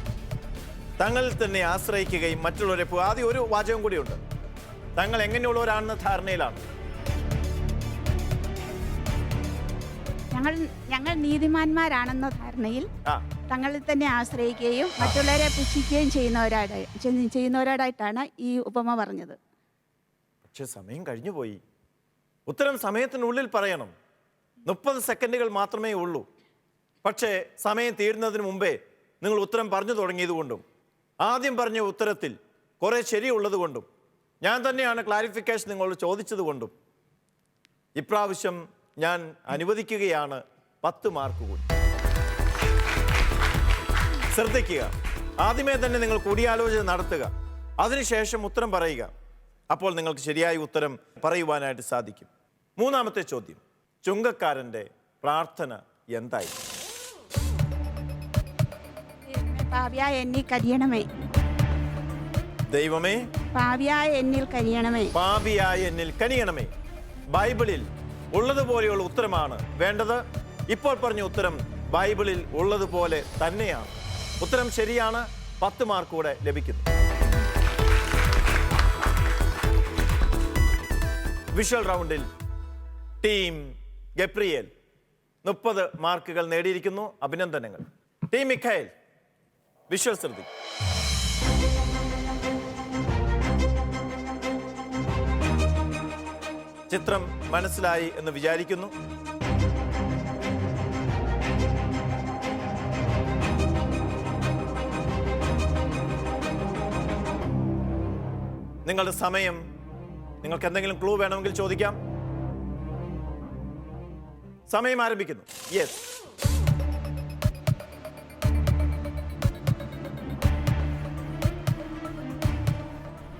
തങ്ങളിൽ തന്നെ ആശ്രയിക്കുകയും മറ്റുള്ളവരെ ആദ്യം ഒരു വാചകം കൂടിയുണ്ട്. തങ്ങൾ എങ്ങനെയുള്ളവരാണെന്ന ധാരണയിലാണ്. ഞങ്ങൾ നീതിമാന്മാരാണെന്ന ധാരണയിൽ തങ്ങളിൽ തന്നെ ആശ്രയിക്കുകയും മറ്റുള്ളവരെ പുച്ഛിക്കുകയും ചെയ്യുന്നവരോടായിട്ടാണ് ഈ ഉപമ പറഞ്ഞത്. പക്ഷെ സമയം കഴിഞ്ഞുപോയി. ഉത്തരം സമയത്തിനുള്ളിൽ പറയണം. 30 സെക്കൻഡുകൾ മാത്രമേ ഉള്ളൂ. പക്ഷേ സമയം തീരുന്നതിന് മുമ്പേ നിങ്ങൾ ഉത്തരം പറഞ്ഞു തുടങ്ങിയതുകൊണ്ടും ആദ്യം പറഞ്ഞ ഉത്തരത്തിൽ കുറേ ശരിയുള്ളത് കൊണ്ടും ഞാൻ തന്നെയാണ് ക്ലാരിഫിക്കേഷൻ നിങ്ങളോട് ചോദിച്ചതുകൊണ്ടും ഇപ്രാവശ്യം ഞാൻ അനുവദിക്കുകയാണ് 10 മാർക്ക് കൂടി. ശ്രദ്ധിക്കുക. ആദ്യമേ തന്നെ നിങ്ങൾ കൂടിയാലോചന നടത്തുക. അതിനുശേഷം ഉത്തരം പറയുക. അപ്പോൾ നിങ്ങൾക്ക് ശരിയായ ഉത്തരം പറയുവാനായിട്ട് സാധിക്കും. 3ാമത്തെ ചോദ്യം. ചുങ്കക്കാരൻ്റെ പ്രാർത്ഥന എന്തായി? പാപിയായ എന്നിൽ കനിയണമേ. ദൈവമേ, പാപിയായ എന്നിൽ കനിയണമേ. പാപിയായ എന്നിൽ കനിയണമേ. ബൈബിളിൽ ഉള്ളതുപോലെയുള്ള ഉത്തരമാണ് വേണ്ടത്. ഇപ്പോൾ പറഞ്ഞ ഉത്തരം ബൈബിളിൽ ഉള്ളതുപോലെ തന്നെയാണ്. ഉത്തരം ശരിയാണ്. 10 മാർക്ക് കൂടെ ലഭിക്കുന്നു. വിഷ്വൽ റൗണ്ടിൽ ടീം ഗബ്രിയേൽ 30 മാർക്കുകൾ നേടിയിരിക്കുന്നു. അഭിനന്ദനങ്ങൾ. ടീം മിഖായേൽ, വിഷ്വൽ ശ്രദ്ധിക്കും. ചിത്രം മനസ്സിലായി എന്ന് വിചാരിക്കുന്നു. നിങ്ങളുടെ സമയം, നിങ്ങൾക്ക് എന്തെങ്കിലും ക്ലൂ വേണമെങ്കിൽ ചോദിക്കാം. സമയം ആരംഭിക്കുന്നു. യെസ്.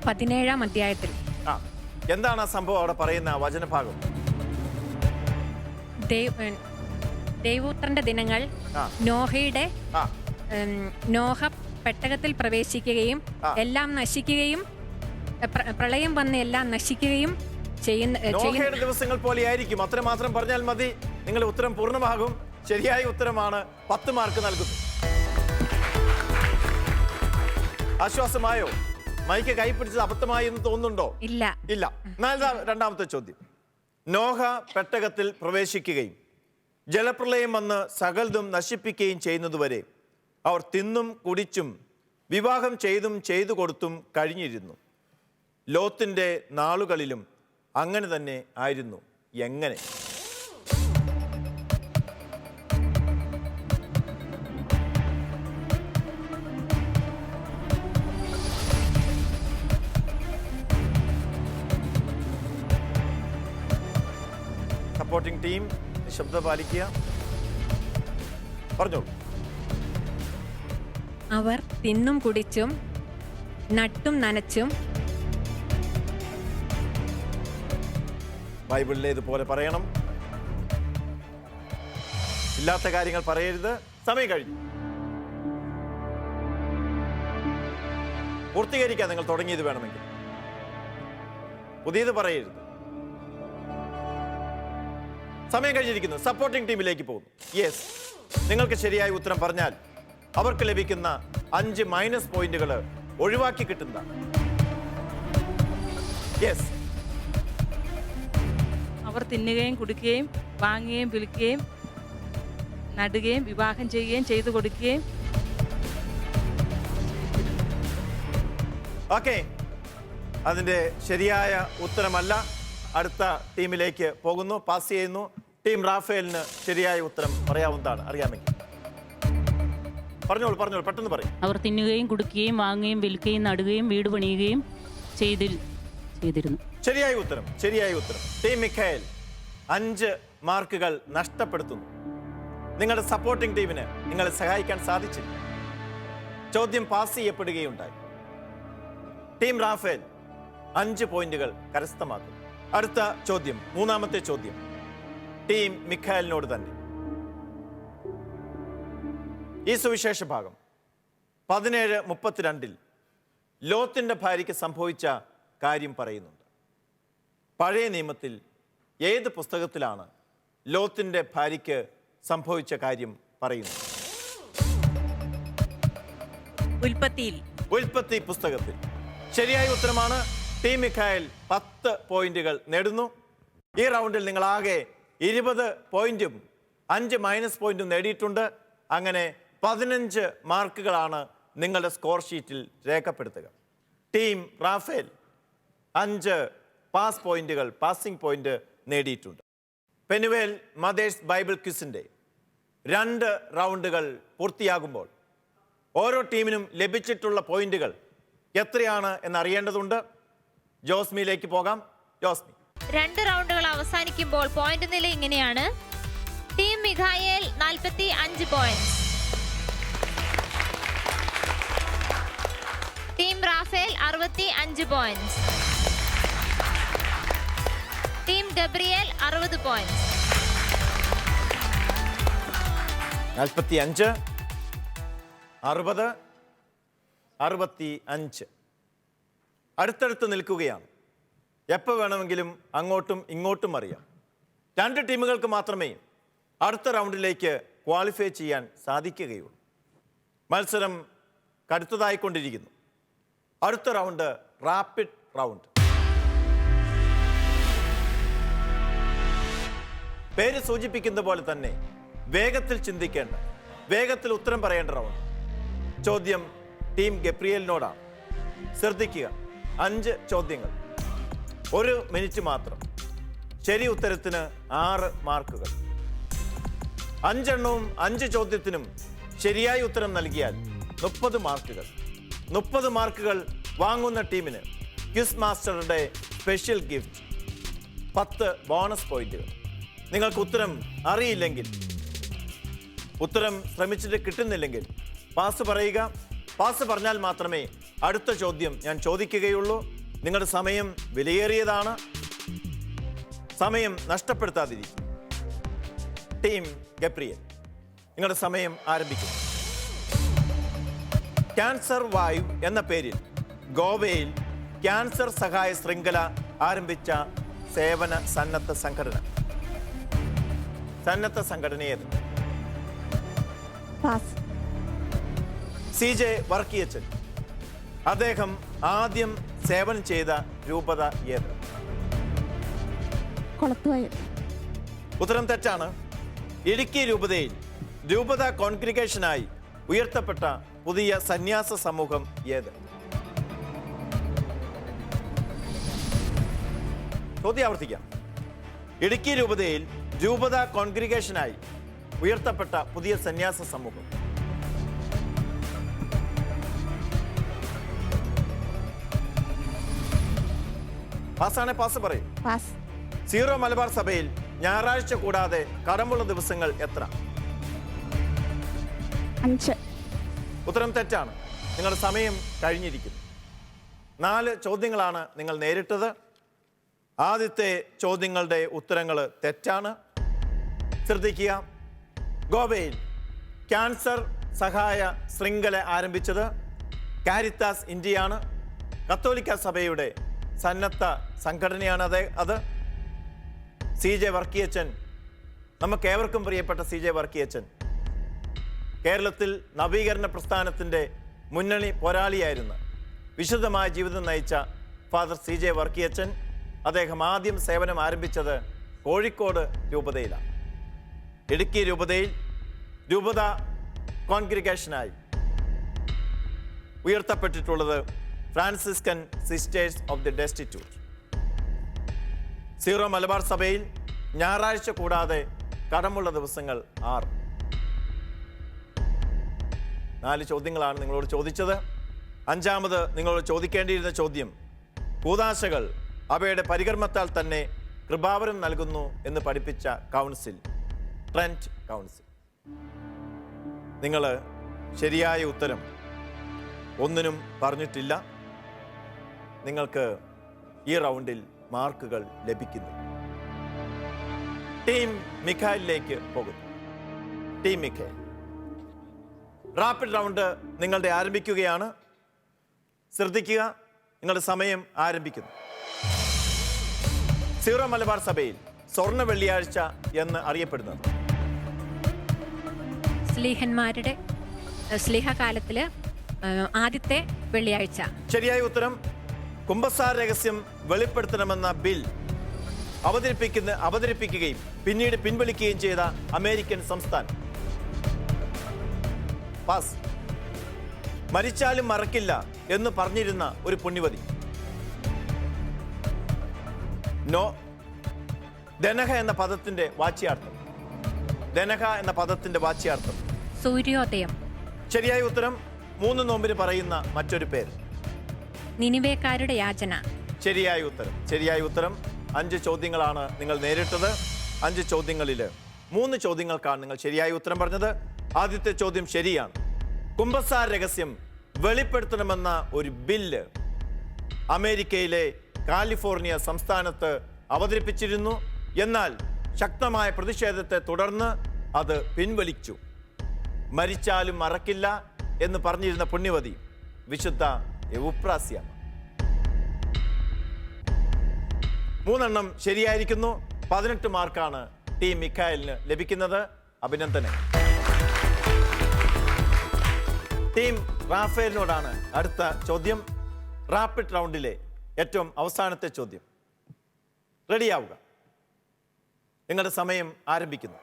പതിനേഴാം അധ്യായത്തിൽ ആ, എന്താണ് ആ സംഭവം അവിടെ പറയുന്ന വചനഭാഗം? ദൈവപുത്രന്റെ ദിനങ്ങൾ ആ. നോഹയുടെ ആ, നോഹ പെട്ടകത്തിൽ പ്രവേശിക്കുകയും എല്ലാം നശിക്കുകയും പ്രളയം വന്ന് എല്ലാം നശിക്കുകയും നോഹയുടെ ദിവസങ്ങൾ പോലെയായിരിക്കും. അത്രമാത്രം പറഞ്ഞാൽ മതി. നിങ്ങളുടെ ഉത്തരം പൂർണ്ണമാകും. ശരിയായ ഉത്തരമാണ്. 10 മാർക്ക് നൽകുന്നു. ആശ്വാസമായോ? മൈക്ക് കൈ പിടിച്ചത് അബദ്ധമായി എന്ന് തോന്നുന്നുണ്ടോ? ഇല്ല. ഇല്ല. എന്നാൽ രണ്ടാമത്തെ ചോദ്യം. നോഹ പെട്ടകത്തിൽ പ്രവേശിക്കുകയും ജലപ്രളയം വന്ന് സകലതും നശിപ്പിക്കുകയും ചെയ്യുന്നതുവരെ അവർ തിന്നും കുടിച്ചും വിവാഹം ചെയ്തും ചെയ്തു കൊടുത്തും കഴിഞ്ഞിരുന്നു. ലോത്തിന്റെ നാളുകളിലും അങ്ങനെ തന്നെ ആയിരുന്നു. എങ്ങനെ? സപ്പോർട്ടിംഗ് ടീം നിശബ്ദത പാലിക്കുക. പറഞ്ഞോളൂ. അവർ തിന്നും കുടിച്ചും നട്ടും നനച്ചും ബൈബിളിലെ ഇതുപോലെ പറയണം. ഇല്ലാത്ത കാര്യങ്ങൾ പറയരുത്. സമയം കഴിഞ്ഞു. പൂർത്തീകരിക്കാൻ നിങ്ങൾ തുടങ്ങിയത് വേണമെങ്കിൽ. പുതിയത് പറയരുത്. സമയം കഴിഞ്ഞിരിക്കുന്നു. സപ്പോർട്ടിംഗ് ടീമിലേക്ക് പോകുന്നു. യെസ്. നിങ്ങൾക്ക് ശരിയായ ഉത്തരം പറഞ്ഞാൽ അവർക്ക് ലഭിക്കുന്ന 5 മൈനസ് പോയിന്റുകൾ ഒഴിവാക്കി കിട്ടുന്ന. യെസ്. അവർ തിന്നുകയും കുടിക്കുകയും വാങ്ങുകയും വിൽക്കുകയും നടുകയും വിവാഹം ചെയ്യുകയും ചെയ്തു കൊടുക്കുകയും. ഓക്കെ, അതിൻ്റെ ശരിയായ ഉത്തരമല്ല. അടുത്ത ടീമിലേക്ക് പോകുന്നു. പാസ് ചെയ്യുന്നു. ടീം റാഫേലിന് ശരിയായ ഉത്തരം പറയാവുന്നതാണ്. അറിയാമെങ്കിൽ പറഞ്ഞോളൂ. പെട്ടെന്ന് പറയും. അവർ തിന്നുകയും കുടിക്കുകയും വാങ്ങുകയും വിൽക്കുകയും നടുകയും വീട് പണിയുകയും ചെയ്തിരുന്നു. ശരിയായ ഉത്തരം. ടീം മിഖായേൽ 5 മാർക്കുകൾ നഷ്ടപ്പെടുത്തുന്നു. നിങ്ങളുടെ സപ്പോർട്ടിംഗ് ടീമിന് നിങ്ങളെ സഹായിക്കാൻ സാധിച്ചില്ല. ചോദ്യം പാസ് ചെയ്യപ്പെടുകയുണ്ടായി. ടീം റാഫേൽ 5 പോയിന്റുകൾ കരസ്ഥമാക്കുന്നു. അടുത്ത ചോദ്യം, മൂന്നാമത്തെ ചോദ്യം ടീം മിഖായേലിനോട് തന്നെ. ഈ സുവിശേഷ ഭാഗം 17:32 ലോത്തിന്റെ ഭാര്യയ്ക്ക് സംഭവിച്ച കാര്യം പറയുന്നുണ്ട്. പഴയ നിയമത്തിൽ ഏത് പുസ്തകത്തിലാണ് ലോത്തിന്റെ ഭാര്യയ്ക്ക് സംഭവിച്ച കാര്യം പറയുന്നത്? ഉൽപ്പത്തി പുസ്തകത്തിൽ. ശരിയായ ഉത്തരമാണ്. ടീം മിഖായേൽ 10 പോയിന്റുകൾ നേടുന്നു. ഈ റൗണ്ടിൽ നിങ്ങൾ ആകെ 20 പോയിന്റും 5 മൈനസ് പോയിന്റും നേടിയിട്ടുണ്ട്. അങ്ങനെ 15 മാർക്കുകളാണ് നിങ്ങളുടെ സ്കോർ ഷീറ്റിൽ രേഖപ്പെടുത്തുക. ടീം റാഫേൽ 5 പാസിംഗ് പോയിന്റ് നേടിയിട്ടുണ്ട്. പെനുവേൽ മദേഴ്സ് ബൈബിൾ ക്വിസിന്റെ 2 റൗണ്ടുകൾ പൂർത്തിയാകുമ്പോൾ ഓരോ ടീമിനും ലഭിച്ചിട്ടുള്ള പോയിന്റുകൾ എത്രയാണ് എന്നറിയേണ്ടതുണ്ട്. ജോസ്മിയിലേക്ക് പോകാം. ജോസ്മി. 2 റൗണ്ടുകൾ അവസാനിക്കുമ്പോൾ പോയിന്റ് നില ഇങ്ങനെയാണ്. Team Mikhael 45 point, team Raphael 65 point, team Gabriel 60 point. 45, 60, 65 അടുത്തടുത്ത് നിൽക്കുകയാണ്. എപ്പോൾ വേണമെങ്കിലും അങ്ങോട്ടും ഇങ്ങോട്ടും അറിയാം. 2 ടീമുകൾക്ക് മാത്രമേ അടുത്ത റൗണ്ടിലേക്ക് ക്വാളിഫൈ ചെയ്യാൻ സാധിക്കുകയുള്ളൂ. മത്സരം കടുത്തതായിക്കൊണ്ടിരിക്കുന്നു. അടുത്ത റൗണ്ട് റാപ്പിഡ് റൗണ്ട്. പേര് സൂചിപ്പിക്കുന്ന പോലെ തന്നെ വേഗത്തിൽ ചിന്തിക്കേണ്ട, വേഗത്തിൽ ഉത്തരം പറയേണ്ട റൗണ്ട്. ചോദ്യം ടീം ഗബ്രിയേലിനോടാണ്. ശ്രദ്ധിക്കുക, 5 ചോദ്യങ്ങൾ, 1 മിനിറ്റ് മാത്രം. ശരി ഉത്തരത്തിന് 6 മാർക്കുകൾ. 5 എണ്ണവും 5 ചോദ്യത്തിനും ശരിയായ ഉത്തരം നൽകിയാൽ 30 മാർക്കുകൾ. 30 മാർക്കുകൾ വാങ്ങുന്ന ടീമിന് ക്വിസ് മാസ്റ്ററുടെ സ്പെഷ്യൽ ഗിഫ്റ്റ് 10 ബോണസ് പോയിന്റുകൾ. നിങ്ങൾക്ക് ഉത്തരം അറിയില്ലെങ്കിൽ, ഉത്തരം ശ്രമിച്ചിട്ട് കിട്ടുന്നില്ലെങ്കിൽ പാസ് പറയുക. പാസ് പറഞ്ഞാൽ മാത്രമേ അടുത്ത ചോദ്യം ഞാൻ ചോദിക്കുകയുള്ളൂ. നിങ്ങളുടെ സമയം വിലയേറിയതാണ്. സമയം നഷ്ടപ്പെടുത്താതിരിക്കും. ടീം ഗബ്രിയേൽ, നിങ്ങളുടെ സമയം ആരംഭിക്കുന്നു. ക്യാൻസർ വായു എന്ന പേരിൽ ഗോവയിൽ ക്യാൻസർ സഹായ ശൃംഖല ആരംഭിച്ച സേവന സന്നദ്ധ സംഘടന ഏത്? പാസ്. CJ വർക്കിയച്ചൻ. അദ്ദേഹം ആദ്യം സേവനം ചെയ്ത രൂപത ഏത്? കൊളത്തുവയൽ. ഉത്തരം തെറ്റാണ്. ഇടുക്കി രൂപതയിൽ രൂപത കോൺഗ്രിഗേഷനായി ഉയർത്തപ്പെട്ട പുതിയ സന്യാസ സമൂഹം ഏത്? ചോദ്യം ആവർത്തിക്കാം. ഇടുക്കി രൂപതയിൽ രൂപത കോൺഗ്രിഗേഷനായി ഉയർത്തപ്പെട്ട പുതിയ സന്യാസ സമൂഹം. പാസ്സാണെ പാസ് പറയും. പാസ്. സീറോ മലബാർ സഭയിൽ ഞായറാഴ്ച കൂടാതെ കടമുള്ള ദിവസങ്ങൾ എത്ര? 5. ഉത്തരം തെറ്റാണ്. നിങ്ങളുടെ സമയം കഴിഞ്ഞിരിക്കുന്നു. 4 ചോദ്യങ്ങളാണ് നിങ്ങൾ നേരിട്ടത്. ആദ്യത്തെ ചോദ്യങ്ങളുടെ ഉത്തരങ്ങൾ തെറ്റാണ്. ശ്രദ്ധിക്കുക. ഗോവയിൽ ക്യാൻസർ സഹായ ശൃംഖല ആരംഭിച്ചത് കാരിത്താസ് ഇന്ത്യയാണ്. കത്തോലിക്ക സഭയുടെ സന്നദ്ധ സംഘടനയാണ് അത്. CJ വർക്കിയച്ചൻ, നമുക്കേവർക്കും പ്രിയപ്പെട്ട CJ വർക്കിയച്ചൻ, കേരളത്തിൽ നവീകരണ പ്രസ്ഥാനത്തിൻ്റെ മുന്നണി പോരാളിയായിരുന്ന, വിശുദ്ധമായ ജീവിതം നയിച്ച ഫാദർ CJ വർക്കിയച്ചൻ, അദ്ദേഹം ആദ്യം സേവനം ആരംഭിച്ചത് കോഴിക്കോട് രൂപതയിലാണ്. ഇടുക്കി രൂപതയിൽ രൂപത കോൺഗ്രിഗേഷനായി ഉയർത്തപ്പെട്ടിട്ടുള്ളത് Franciscan sisters of the destitute. Syro Malabar സഭയിൽ ഞായറാഴ്ച കൂടാതെ കടമുള്ള ദിവസങ്ങൾ 6. 4 ചോദ്യങ്ങളാണ് നിങ്ങളോട് ചോദിച്ചത്. 5ാമത് നിങ്ങളോട് ചോദിക്കേണ്ടിയിരുന്ന ചോദ്യം, കൂദാശകൾ അവയുടെ പരികർമ്മത്താൽ തന്നെ കൃപാവരം നൽകുന്നു എന്ന് പഠിപ്പിച്ച കൗൺസിൽ, ട്രെന്റ് കൗൺസിൽ. നിങ്ങൾ ശരിയായ ഉത്തരം ഒന്നിനും പറഞ്ഞിട്ടില്ല. നിങ്ങൾക്ക് ഈ റൗണ്ടിൽ മാർക്കുകൾ ലഭിക്കുന്നു. ടീം മിഖായിലേക്ക് പോകുന്നു. ടീം മിഖായിൽ, റാപ്പിഡ് റൗണ്ട് നിങ്ങളുടെ ആരംഭിക്കുകയാണ്. ശ്രദ്ധിക്കുക, നിങ്ങളുടെ സമയം ആരംഭിക്കുന്നു. സീറോ മലബാർ സഭയിൽ സ്വർണ്ണ വെള്ളിയാഴ്ച എന്ന് അറിയപ്പെടുന്നത്? സ്ലീഹന്മാരുടെ സ്ലീഹകാലത്തില് ആദ്യത്തെ വെള്ളിയാഴ്ച. ശരിയായ ഉത്തരം. കുമ്പസാര രഹസ്യം വെളിപ്പെടുത്തണമെന്ന ബിൽ അവതരിപ്പിക്കുകയും പിന്നീട് പിൻവലിക്കുകയും ചെയ്ത അമേരിക്കൻ സംസ്ഥാനം? പാസ്. മരിച്ചാലും മറക്കില്ല എന്ന് പറഞ്ഞിരുന്ന ഒരു പുണ്യവതി? നോ. ദനഹ എന്ന പദത്തിന്റെ വാച്യാർത്ഥം? ദനഹ എന്ന പദത്തിന്റെ വാച്യാർത്ഥം? സൂര്യോദയം. ശരിയായ ഉത്തരം. 3 നോമ്പിന് പറയുന്ന മറ്റൊരു പേര്? നിനിവേക്കാരുടെ യാചന. ശരിയായ ഉത്തരം. 5 ചോദ്യങ്ങളാണ് നിങ്ങൾ നേരിട്ടത്. 5 ചോദ്യങ്ങളിൽ 3 ചോദ്യങ്ങൾക്കാണ് നിങ്ങൾ ശരിയായ ഉത്തരം പറഞ്ഞത്. ആദ്യത്തെ ചോദ്യം ശരിയാണ്. കുമ്പസാര രഹസ്യം വെളിപ്പെടുത്തണമെന്ന ഒരു ബില്ല് അമേരിക്കയിലെ കാലിഫോർണിയ സംസ്ഥാനത്ത് അവതരിപ്പിച്ചിരുന്നു. എന്നാൽ ശക്തമായ പ്രതിഷേധത്തെ തുടർന്ന് അത് പിൻവലിച്ചു. മരിച്ചാലും മറക്കില്ല എന്ന് പറഞ്ഞിരുന്ന പുണ്യവതി വിശുദ്ധ എവുപ്രാസ്യാമ്മ. 3 ശരിയായിരിക്കുന്നു. 18 മാർക്കാണ് ടീം മിഖായലിന് ലഭിക്കുന്നത്. അഭിനന്ദനങ്ങൾ. ടീം റാഫേലിനോടാണ് അടുത്ത ചോദ്യം. റാപ്പിഡ് റൗണ്ടിലെ ഏറ്റവും അവസാനത്തെ ചോദ്യം. റെഡിയാവുക. നിങ്ങളുടെ സമയം ആരംഭിക്കുന്നു.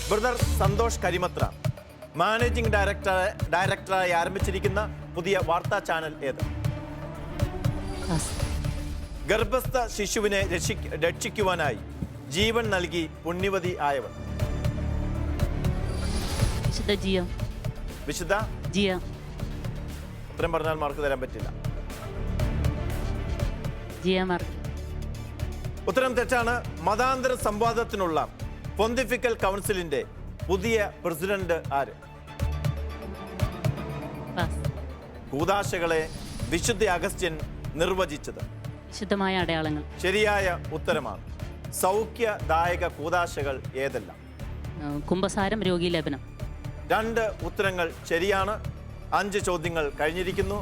ബ്രദർ സന്തോഷ് കരിമത്ര മാനേജിംഗ് ഡയറക്ടറായി ആരംഭിച്ചിരിക്കുന്ന പുതിയ വാർത്താ ചാനൽ ഏത്? ഗർഭസ്ഥ ശിശുവിനെ രക്ഷിക്കുവാനായി ജീവൻ നൽകി പുണ്യവതി ആയവൾ? വിശുദ്ധ ജിയ. വിശുദ്ധ ജിയ. ഉത്തരം പറഞ്ഞാൽ മാർക്ക് തരാൻ പറ്റില്ല. ജിയ മാർക്ക്. ഉത്തരം തെറ്റാണ്. മതാന്തര സംവാദത്തിനുള്ള പൊന്തിഫിക്കൽ കൗൺസിലിന്റെ പുതിയ പ്രസിഡന്റ് ആര്? പാസ്. കൂദാശകളെ വിശുദ്ധ അഗസ്ത്യൻ നിർവചിച്ചത്? വിശുദ്ധമായ അടയാളങ്ങൾ. ശരിയായ ഉത്തരമാണ്. സൗഖ്യദായക കൂദാശകൾ ഏതെല്ലാം? കുംഭസാരം, രോഗീലേപനം. 2 ഉത്തരങ്ങൾ ശരിയാണ്. 5 ചോദ്യങ്ങൾ കഴിഞ്ഞിരിക്കുന്നു.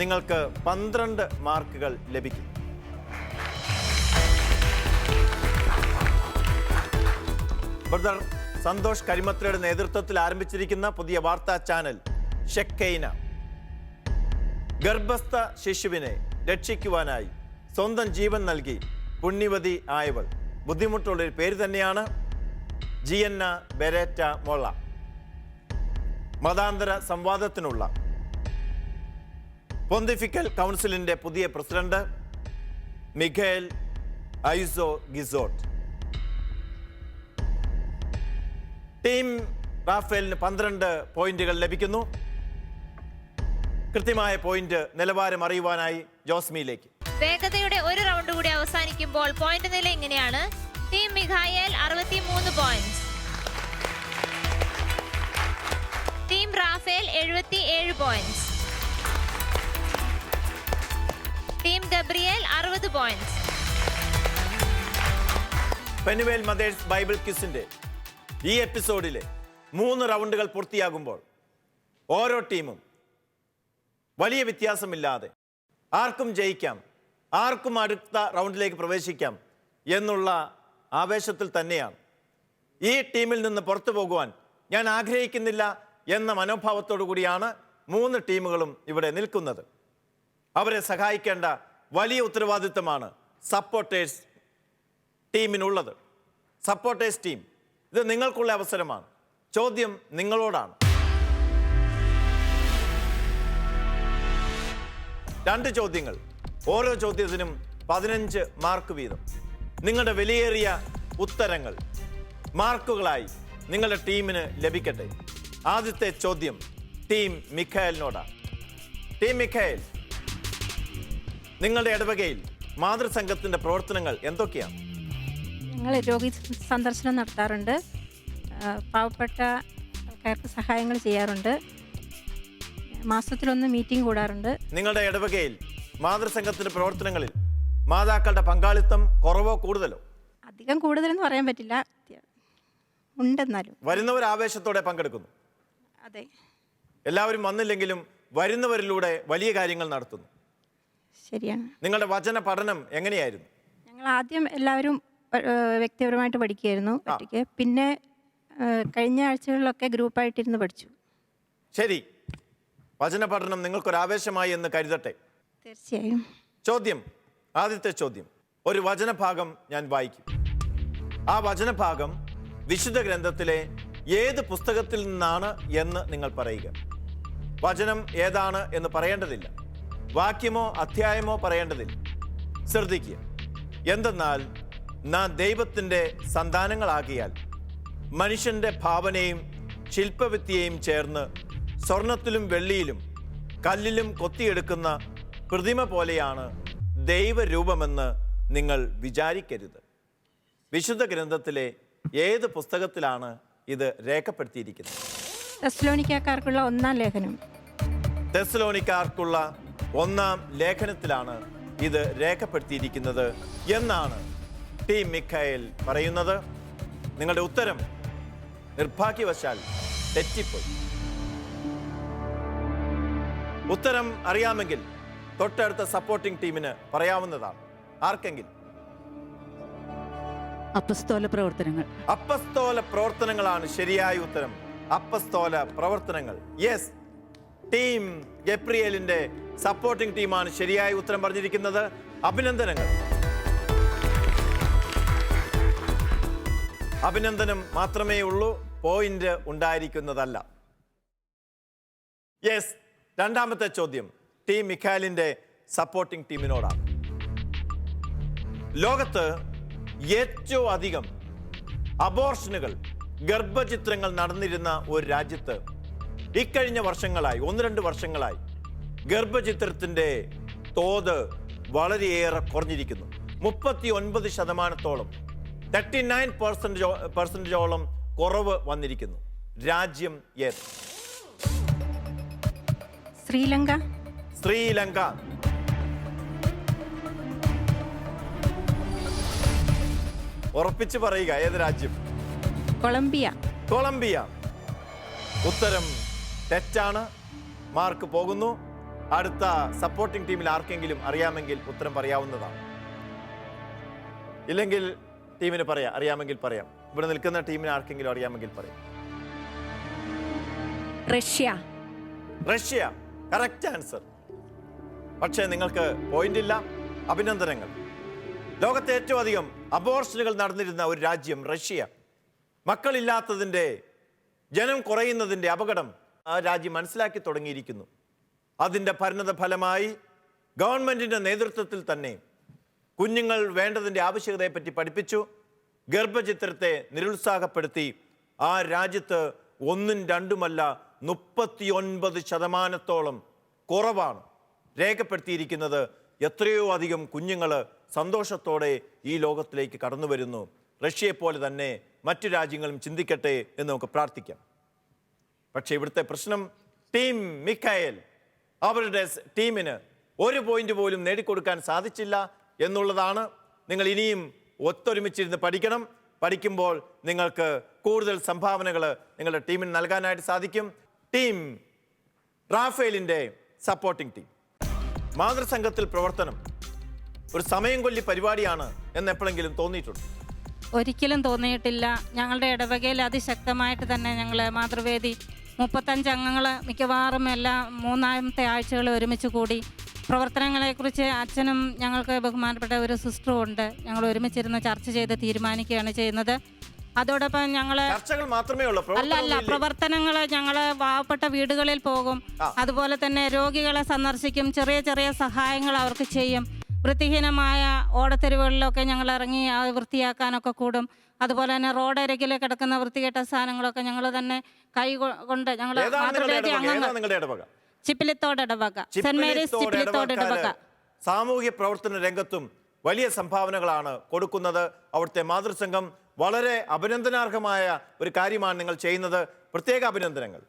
നിങ്ങൾക്ക് 12 മാർക്കുകൾ ലഭിക്കും. ബ്രദർ സന്തോഷ് കരിമത്രയുടെ നേതൃത്വത്തിൽ ആരംഭിച്ചിരിക്കുന്ന പുതിയ വാർത്താ ചാനൽ ഷെക്കൈന ഗർഭസ്ഥ ശിശുവിനെ രക്ഷിക്കുവാനായി സ്വന്തം ജീവൻ നൽകി പുണ്യവതി ആയവൾ. ബുദ്ധിമുട്ടുള്ളൊരു പേര് തന്നെയാണ്. Gianna Beretta Molla. മതാന്തര സംവാദത്തിനുള്ള പൊന്തിഫിക്കൽ കൗൺസിലിന്റെ പുതിയ പ്രസിഡന്റ് മിഖേൽ ഐസോ ഗിസോട്ട്. ടീം റാഫേലിന് 12 പോയിന്റുകൾ ലഭിക്കുന്നു. കൃത്യമായ പോയിന്റ് നിലവാരം അറിയുവാനായി ജോസ്മിയിലേക്ക്. വേഗതയുടെ ഒരു റൗണ്ട് കൂടി അവസാനിക്കുമ്പോൾ പോയിന്റ് നില ഇങ്ങനെയാണ്. Team Mikhael 63 points, team Raphael 77 points, team Gabriel 60 points. Penuel mothers Bible ക്വിസിന്റെ ഈ എപ്പിസോഡിലെ 3 റൗണ്ടുകൾ പൂർത്തിയാകുമ്പോൾ ഓരോ ടീമും വലിയ വ്യത്യാസമില്ലാതെ ആർക്കും ജയിക്കാം, ആർക്കും അടുത്ത റൗണ്ടിലേക്ക് പ്രവേശിക്കാം എന്നുള്ള ആവേശത്തിൽ തന്നെയാണ്. ഈ ടീമിൽ നിന്ന് പുറത്തു പോകുവാൻ ഞാൻ ആഗ്രഹിക്കുന്നില്ല എന്ന മനോഭാവത്തോടു കൂടിയാണ് 3 ടീമുകളും ഇവിടെ നിൽക്കുന്നത്. അവരെ സഹായിക്കേണ്ട വലിയ ഉത്തരവാദിത്തമാണ് സപ്പോർട്ടേഴ്സ് ടീമിനുള്ളത്. സപ്പോർട്ടേഴ്സ് ടീം, ഇത് നിങ്ങൾക്കുള്ള അവസരമാണ്. ചോദ്യം നിങ്ങളോടാണ്. 2 ചോദ്യങ്ങൾ, ഓരോ ചോദ്യത്തിനും 15 മാർക്ക് വീതം. നിങ്ങളുടെ വിലയേറിയ ഉത്തരങ്ങൾ മാർക്കുകളായി നിങ്ങളുടെ ടീമിന് ലഭിക്കട്ടെ. ആദ്യത്തെ ചോദ്യം ടീം മിഖായലിനോടാണ്. ടീം മിഖായൽ, നിങ്ങളുടെ ഇടവകയിൽ മാതൃസംഘത്തിന്റെ പ്രവർത്തനങ്ങൾ എന്തൊക്കെയാണ്? ഞങ്ങൾ രോഗി സന്ദർശനം നടത്താറുണ്ട്, പാവപ്പെട്ട ആൾക്കാർക്ക് സഹായങ്ങൾ ചെയ്യാറുണ്ട്, മാസത്തിലൊന്ന് മീറ്റിംഗ് കൂടാറുണ്ട്. നിങ്ങളുടെ ഇടവകയിൽ മാതൃസംഘത്തിന്റെ പ്രവർത്തനങ്ങളിൽ മാതാക്കളുടെ പങ്കാളിത്തം കുറവോ കൂടുതലോ? അധികം കൂടുതലെന്ന് പറയാൻ പറ്റില്ല, ഉണ്ടെന്നാലും. വരുന്നവർ ആവേശത്തോടെ പങ്കെടുക്കുന്നു. അതെ, എല്ലാവരും വന്നില്ലെങ്കിലും വരുന്നവരിലൂടെ വലിയ കാര്യങ്ങൾ നടത്തുന്നു. ശരിയാണ്. നിങ്ങളുടെ വചന പഠനം എങ്ങനെയായിരുന്നു? ഞങ്ങൾ ആദ്യം എല്ലാവരും വ്യക്തിപരമായിട്ട് പഠിക്കുകയായിരുന്നു ഒറ്റയ്ക്ക്. പിന്നെ കഴിഞ്ഞ ആഴ്ചകളിലൊക്കെ ഗ്രൂപ്പായിട്ടിരുന്ന് പഠിച്ചു. ശരി, വചന പഠനം നിങ്ങൾക്കൊരാവേശമായി എന്ന് കരുതട്ടെ. തീർച്ചയായും. ചോദ്യം, ആദ്യത്തെ ചോദ്യം, ഒരു വചനഭാഗം ഞാൻ വായിക്കും. ആ വചനഭാഗം വിശുദ്ധ ഗ്രന്ഥത്തിലെ ഏത് പുസ്തകത്തിൽ നിന്നാണ് എന്ന് നിങ്ങൾ പറയുക. വചനം ഏതാണ് എന്ന് പറയേണ്ടതില്ല, വാക്യമോ അധ്യായമോ പറയേണ്ടതില്ല. ശ്രദ്ധിക്കുക. എന്തെന്നാൽ നാം ദൈവത്തിൻ്റെ സന്താനങ്ങളാകിയാൽ മനുഷ്യൻ്റെ ഭാവനയും ശില്പവിദ്യയും ചേർന്ന് സ്വർണത്തിലും വെള്ളിയിലും കല്ലിലും കൊത്തിയെടുക്കുന്ന പ്രതിമ പോലെയാണ് ദൈവരൂപമെന്ന് നിങ്ങൾ വിചാരിക്കരുത്. വിശുദ്ധ ഗ്രന്ഥത്തിലെ ഏത് പുസ്തകത്തിലാണ് ഇത് രേഖപ്പെടുത്തിയിരിക്കുന്നത്? തെസ്സലോനിക്കക്കാർക്കുള്ള 1-ാം ലേഖനം. തെസ്സലോനിക്കാർക്കുള്ള 1-ാം ലേഖനത്തിലാണ് ഇത് രേഖപ്പെടുത്തിയിരിക്കുന്നത് എന്നാണ് ടീം മിഖായേൽ പറയുന്നത്. നിങ്ങളുടെ ഉത്തരം നിർഭാഗ്യവശാൽ തെറ്റിപ്പോയി. ഉത്തരം അറിയാമെങ്കിൽ തൊട്ടടുത്ത സപ്പോർട്ടിംഗ് ടീമിന് പറയാവുന്നതാണ്. ആർക്കെങ്കിലും? അപ്പസ്തോല പ്രവർത്തനങ്ങൾ. അപ്പസ്തോല പ്രവർത്തനങ്ങളാണ് ശരിയായ ഉത്തരം. അപ്പസ്തോല പ്രവർത്തനങ്ങൾ. യെസ്, ടീം ഗബ്രിയേലിന്റെ സപ്പോർട്ടിംഗ് ടീമാണ് ശരിയായ ഉത്തരം പറഞ്ഞിരിക്കുന്നത്. അഭിനന്ദനങ്ങൾ. അഭിനന്ദനം മാത്രമേ ഉള്ളൂ, പോയിന്റ് ഉണ്ടായിരിക്കുന്നതല്ല. യെസ്, രണ്ടാമത്തെ ചോദ്യം ടീം മിഖായലിന്റെ സപ്പോർട്ടിംഗ് ടീമിനോടാണ്. ലോകത്ത് ഏറ്റവും അധികം അബോർഷനുകൾ, ഗർഭചിത്രങ്ങൾ നടന്നിരുന്ന ഒരു രാജ്യത്ത് ഇക്കഴിഞ്ഞ വർഷങ്ങളായി 1-2 വർഷങ്ങളായി ഗർഭചിത്രത്തിന്റെ തോത് വളരെയേറെ കുറഞ്ഞിരിക്കുന്നു. 39%, 39% കുറവ് വന്നിരിക്കുന്നു. രാജ്യം ഏത്? ശ്രീലങ്ക. ശ്രീലങ്ക. ഉറപ്പിച്ച് പറയുക, ഏത് രാജ്യം? കൊളംബിയ. കൊളംബിയ. ഉത്തരം തെറ്റാണ്. മാർക്ക് പോകുന്നു. അടുത്ത സപ്പോർട്ടിംഗ് ടീമിൽ ആർക്കെങ്കിലും അറിയാമെങ്കിൽ ഉത്തരം പറയാവുന്നതാണ്. ഇല്ലെങ്കിൽ ടീമിന് പറയാം, അറിയാമെങ്കിൽ പറയാം. ഇവിടെ നിൽക്കുന്ന ടീമിന് ആർക്കെങ്കിലും അറിയാമെങ്കിൽ പറയാം. റഷ്യ. റഷ്യ. Correct answer. പക്ഷേ നിങ്ങൾക്ക് പോയിന്റ് ഇല്ല. അഭിനന്ദനങ്ങൾ. ലോകത്തെ ഏറ്റവും അധികം അബോർഷനുകൾ നടന്നിരുന്ന ഒരു രാജ്യം റഷ്യ. മക്കളില്ലാത്തതിൻ്റെ, ജനം കുറയുന്നതിൻ്റെ അപകടം ആ രാജ്യം മനസ്സിലാക്കി തുടങ്ങിയിരിക്കുന്നു. അതിൻ്റെ പരിണത ഫലമായി ഗവൺമെൻറ്റിൻ്റെ നേതൃത്വത്തിൽ തന്നെ കുഞ്ഞുങ്ങൾ വേണ്ടതിൻ്റെ ആവശ്യകതയെപ്പറ്റി പഠിപ്പിച്ചു. ഗർഭചിത്രത്തെ നിരുത്സാഹപ്പെടുത്തി. ആ രാജ്യത്ത് 1-2 39% കുറവാണ് രേഖപ്പെടുത്തിയിരിക്കുന്നത്. എത്രയോ അധികം കുഞ്ഞുങ്ങൾ സന്തോഷത്തോടെ ഈ ലോകത്തിലേക്ക് കടന്നു വരുന്നു. റഷ്യയെപ്പോലെ തന്നെ മറ്റു രാജ്യങ്ങളും ചിന്തിക്കട്ടെ എന്ന് നമുക്ക് പ്രാർത്ഥിക്കാം. പക്ഷേ ഇവിടുത്തെ പ്രശ്നം ടീം മിഖായേൽ അവരുടെ ടീമിന് 1 പോയിന്റ് പോലും നേടിക്കൊടുക്കാൻ സാധിച്ചില്ല എന്നുള്ളതാണ്. നിങ്ങൾ ഇനിയും ഒത്തൊരുമിച്ചിരുന്ന് പഠിക്കണം. പഠിക്കുമ്പോൾ നിങ്ങൾക്ക് കൂടുതൽ സംഭാവനകൾ നിങ്ങളുടെ ടീമിന് നൽകാനായിട്ട് സാധിക്കും. ടീം റാഫേലിൻ്റെ സപ്പോർട്ടിംഗ് ടീം. മാതൃസംഘത്തിൽ പ്രവർത്തനം ഒരു സമയം കൊല്ലി പരിപാടിയാണ് എന്ന് എപ്പോഴെങ്കിലും തോന്നിയിട്ടുണ്ട്? ഒരിക്കലും തോന്നിയിട്ടില്ല. ഞങ്ങളുടെ ഇടവകയിൽ അതിശക്തമായിട്ട് തന്നെ ഞങ്ങൾ മാതൃവേദി 35 അംഗങ്ങൾ മിക്കവാറും എല്ലാ 3-ാമത്തെ ആഴ്ചകൾ ഒരുമിച്ച് കൂടി പ്രവർത്തനങ്ങളെക്കുറിച്ച് അച്ഛനും ഞങ്ങൾക്ക് ബഹുമാനപ്പെട്ട ഒരു സിസ്റ്ററും ഉണ്ട്. ഞങ്ങൾ ഒരുമിച്ചിരുന്ന് ചർച്ച ചെയ്ത് തീരുമാനിക്കുകയാണ് ചെയ്യുന്നത്. അതോടൊപ്പം ഞങ്ങൾ അല്ല പ്രവർത്തനങ്ങൾ ഞങ്ങൾ പാവപ്പെട്ട വീടുകളിൽ പോകും. അതുപോലെ തന്നെ രോഗികളെ സന്ദർശിക്കും. ചെറിയ ചെറിയ സഹായങ്ങൾ അവർക്ക് ചെയ്യും. വൃത്തിഹീനമായ ഓടത്തെരുവുകളിലൊക്കെ ഞങ്ങൾ ഇറങ്ങി വൃത്തിയാക്കാനൊക്കെ കൂടും. അതുപോലെ തന്നെ റോഡരികിൽ കിടക്കുന്ന വൃത്തികെട്ട സാധനങ്ങളൊക്കെ ഞങ്ങൾ തന്നെ കൈ കൊണ്ട് ഞങ്ങൾ മാതൃവേദി അംഗങ്ങൾ ചിപ്പിലിത്തോട് ഇടവക, സെന്റ് മേരീസ് ചിപ്പിലിത്തോട് ഇടവക. സാമൂഹ്യ പ്രവർത്തന രംഗത്തും വലിയ സംഭാവനകളാണ് കൊടുക്കുന്നത് അവിടുത്തെ മാതൃസംഘം. വളരെ അഭിനന്ദനാർഹമായ ഒരു കാര്യമാണ് നിങ്ങൾ ചെയ്യുന്നത്. പ്രത്യേക അഭിനന്ദനങ്ങൾ.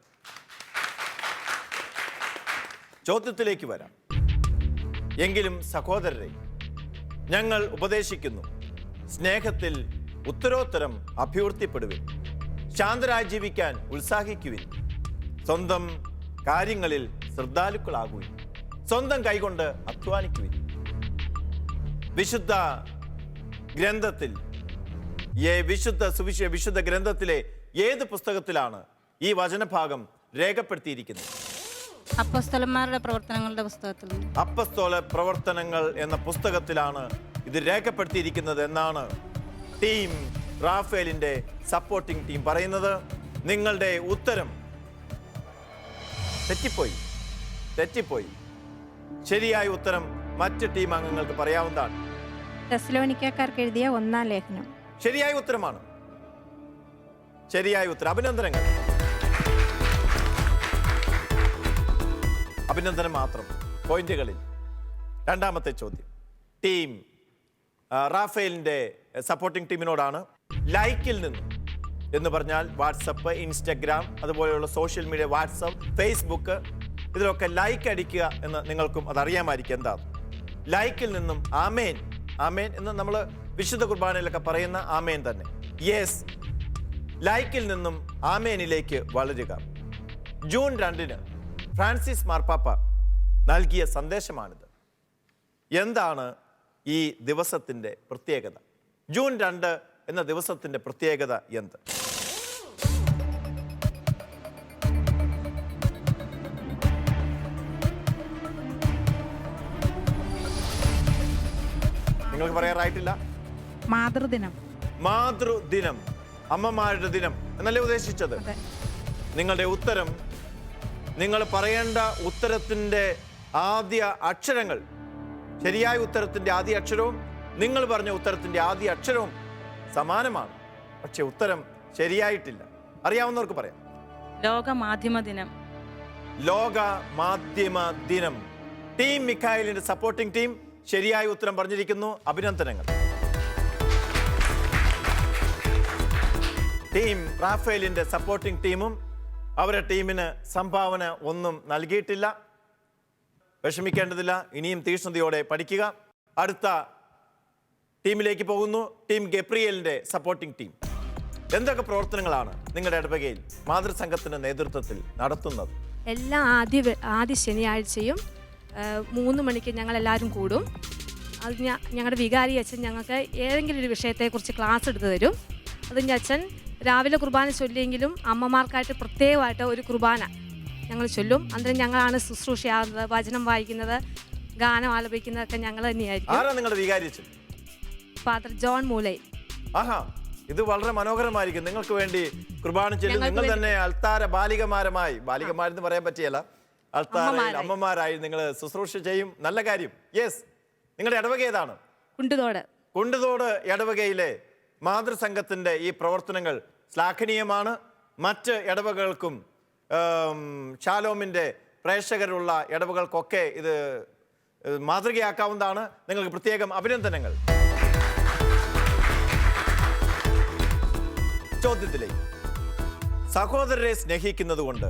ചോദ്യത്തിലേക്ക് വരാം. എങ്കിലും സഹോദരരെ, ഞങ്ങൾ ഉപദേശിക്കുന്നു, സ്നേഹത്തിൽ ഉത്തരോത്തരം അഭ്യർത്ഥിപ്പെടുവിൻ, ശാന്തരായി ജീവിക്കാൻ ഉത്സാഹിക്കുവിൻ, സ്വന്തം കാര്യങ്ങളിൽ ശ്രദ്ധാലുക്കളാകുവിൻ, സ്വന്തം കൈകൊണ്ട് അധ്വാനിക്കുവിൻ. വിശുദ്ധ ഗ്രന്ഥത്തിൽ വിശുദ്ധ ഗ്രന്ഥത്തിലെ ഏത് പുസ്തകത്തിലാണ് ഈ വചനഭാഗം രേഖപ്പെടുത്തിയിരിക്കുന്നത്? അപ്പോസ്തലന്മാരുടെ പ്രവർത്തനങ്ങളുടെ പുസ്തകത്തിൽ. അപ്പോസ്തല പ്രവർത്തനങ്ങൾ എന്ന പുസ്തകത്തിലാണ് ഇത് രേഖപ്പെടുത്തിയിരിക്കുന്നത് എന്നാണ് ടീം റാഫേലിന്റെ സപ്പോർട്ടിംഗ് ടീം പറയുന്നത്. നിങ്ങളുടെ ഉത്തരം തെറ്റിപ്പോയി. ശരിയായ ഉത്തരം മറ്റ് ടീം അംഗങ്ങൾക്ക് പറയാവുന്നതാണ്. തെസ്സലോനിക്കക്കാർക്ക് എഴുതിയ 1-ാം ലേഖനം. ശരിയായ ഉത്തരമാണ്. ശരിയായ ഉത്തരം. അഭിനന്ദനങ്ങൾ. അഭിനന്ദനം മാത്രം. പോയിന്റുകളിൽ രണ്ടാമത്തെ ചോദ്യം ടീം റാഫേലിന്റെ സപ്പോർട്ടിംഗ് ടീമിനോടാണ്. ലൈക്കിൽ നിന്നും എന്ന് പറഞ്ഞാൽ വാട്സപ്പ്, ഇൻസ്റ്റഗ്രാം, അതുപോലെയുള്ള സോഷ്യൽ മീഡിയ, വാട്സപ്പ്, ഫേസ്ബുക്ക്, ഇതിലൊക്കെ ലൈക്ക് അടിക്കുക എന്ന് നിങ്ങൾക്കും അതറിയാമായിരിക്കും. എന്താണ് ലൈക്കിൽ നിന്നും? ആമേൻ. ആമേൻ എന്ന് നമ്മൾ വിശുദ്ധ കുർബാനയിലൊക്കെ പറയുന്ന ആമേൻ തന്നെ. യെസ്, ലൈക്കിൽ നിന്നും ആമേനിലേക്ക് വളരുക. ജൂൺ 2 ഫ്രാൻസിസ് മാർപ്പാപ്പ നൽകിയ സന്ദേശമാണിത്. എന്താണ് ഈ ദിവസത്തിൻ്റെ പ്രത്യേകത? ജൂൺ 2 എന്ന ദിവസത്തിൻ്റെ പ്രത്യേകത എന്ത്? നിങ്ങൾക്ക് പറയാറായിട്ടില്ല. മാതൃദിനം. മാതൃദിനം, അമ്മമാരുടെ ദിനം എന്നല്ലേ ഉദ്ദേശിച്ചത്? നിങ്ങളുടെ ഉത്തരം, നിങ്ങൾ പറയേണ്ട ഉത്തരത്തിൻ്റെ ആദ്യ അക്ഷരങ്ങൾ, ശരിയായ ഉത്തരത്തിൻ്റെ ആദ്യ അക്ഷരവും നിങ്ങൾ പറഞ്ഞ ഉത്തരത്തിൻ്റെ ആദ്യ അക്ഷരവും സമാനമാണ്. പക്ഷെ ഉത്തരം ശരിയായിട്ടില്ല. അറിയാവുന്നവർക്ക് പറയാം. ലോക മാധ്യമ ദിനം. ലോക മാധ്യമ ദിനം. ടീം മിഖായലിന്റെ സപ്പോർട്ടിംഗ് ടീം ശരിയായ ഉത്തരം പറഞ്ഞിരിക്കുന്നു. അഭിനന്ദനങ്ങൾ. ടീം റാഫേലിന്റെ സപ്പോർട്ടിംഗ് ടീമും അവരുടെ ടീമിന് സംഭാവന ഒന്നും നൽകിയിട്ടില്ല. വിഷമിക്കേണ്ടതില്ല, ഇനിയും തീക്ഷ്ണതയോടെ പഠിക്കുക. അടുത്ത ടീമിലേക്ക് പോകുന്നു. ടീം ഗബ്രിയേലിന്റെ സപ്പോർട്ടിംഗ് ടീം. എന്തൊക്കെ പ്രവർത്തനങ്ങളാണ് നിങ്ങളുടെ ഇടവകയിൽ മാതൃസംഘത്തിന്റെ നേതൃത്വത്തിൽ നടത്തുന്നത്? എല്ലാ ആദ്യ ശനിയാഴ്ചയും 3 മണിക്ക് ഞങ്ങളെല്ലാവരും കൂടും. അത് ഞങ്ങളുടെ വികാരി അച്ഛൻ ഞങ്ങൾക്ക് ഏതെങ്കിലും ഒരു വിഷയത്തെക്കുറിച്ച് ക്ലാസ് എടുത്തു തരും. അത് അച്ഛൻ രാവിലെ കുർബാന ചൊല്ലിയെങ്കിലും അമ്മമാർക്കായിട്ട് പ്രത്യേകമായിട്ട് ഒരു കുർബാന ഞങ്ങൾ ചൊല്ലും. അന്നേരം ഞങ്ങളാണ് ശുശ്രൂഷയാകുന്നത്, വചനം വായിക്കുന്നത്, ഗാനം ആലപിക്കുന്നതൊക്കെ ഞങ്ങൾ തന്നെയായിരിക്കും. Father John മൂലൈ. ആഹാ, ഇത് വളരെ മനോഹരമായിരിക്കും. നിങ്ങൾക്ക് വേണ്ടി കുർബാന ചൊല്ലും. നിങ്ങൾ തന്നെ അൾത്താര ബാലികമാരമായി, ബാലികമാരെന്ന് പറയാൻ പറ്റിയല്ല, അൾത്താരയിൽ അമ്മമാരായി നിങ്ങൾ ശുശ്രൂഷ ചെയ്യും. നല്ല കാര്യം. യെസ്, നിങ്ങളുടെ ഇടവക ഏതാണ്? കുണ്ടുതോട് ഇടവകയിലെ മാതൃസംഘത്തിന്റെ ഈ പ്രവർത്തനങ്ങൾ ശ്ലാഘനീയമാണ്. മറ്റ് ഇടവകകൾക്കും ഷാലോമിന്റെ പ്രേക്ഷകരുള്ള ഇടവകൾക്കൊക്കെ ഇത് മാതൃകയാക്കാവുന്നതാണ്. നിങ്ങൾക്ക് പ്രത്യേകം അഭിനന്ദനങ്ങൾ. ചോദ്യത്തിലേക്ക്. സഹോദരരെ സ്നേഹിക്കുന്നത് കൊണ്ട്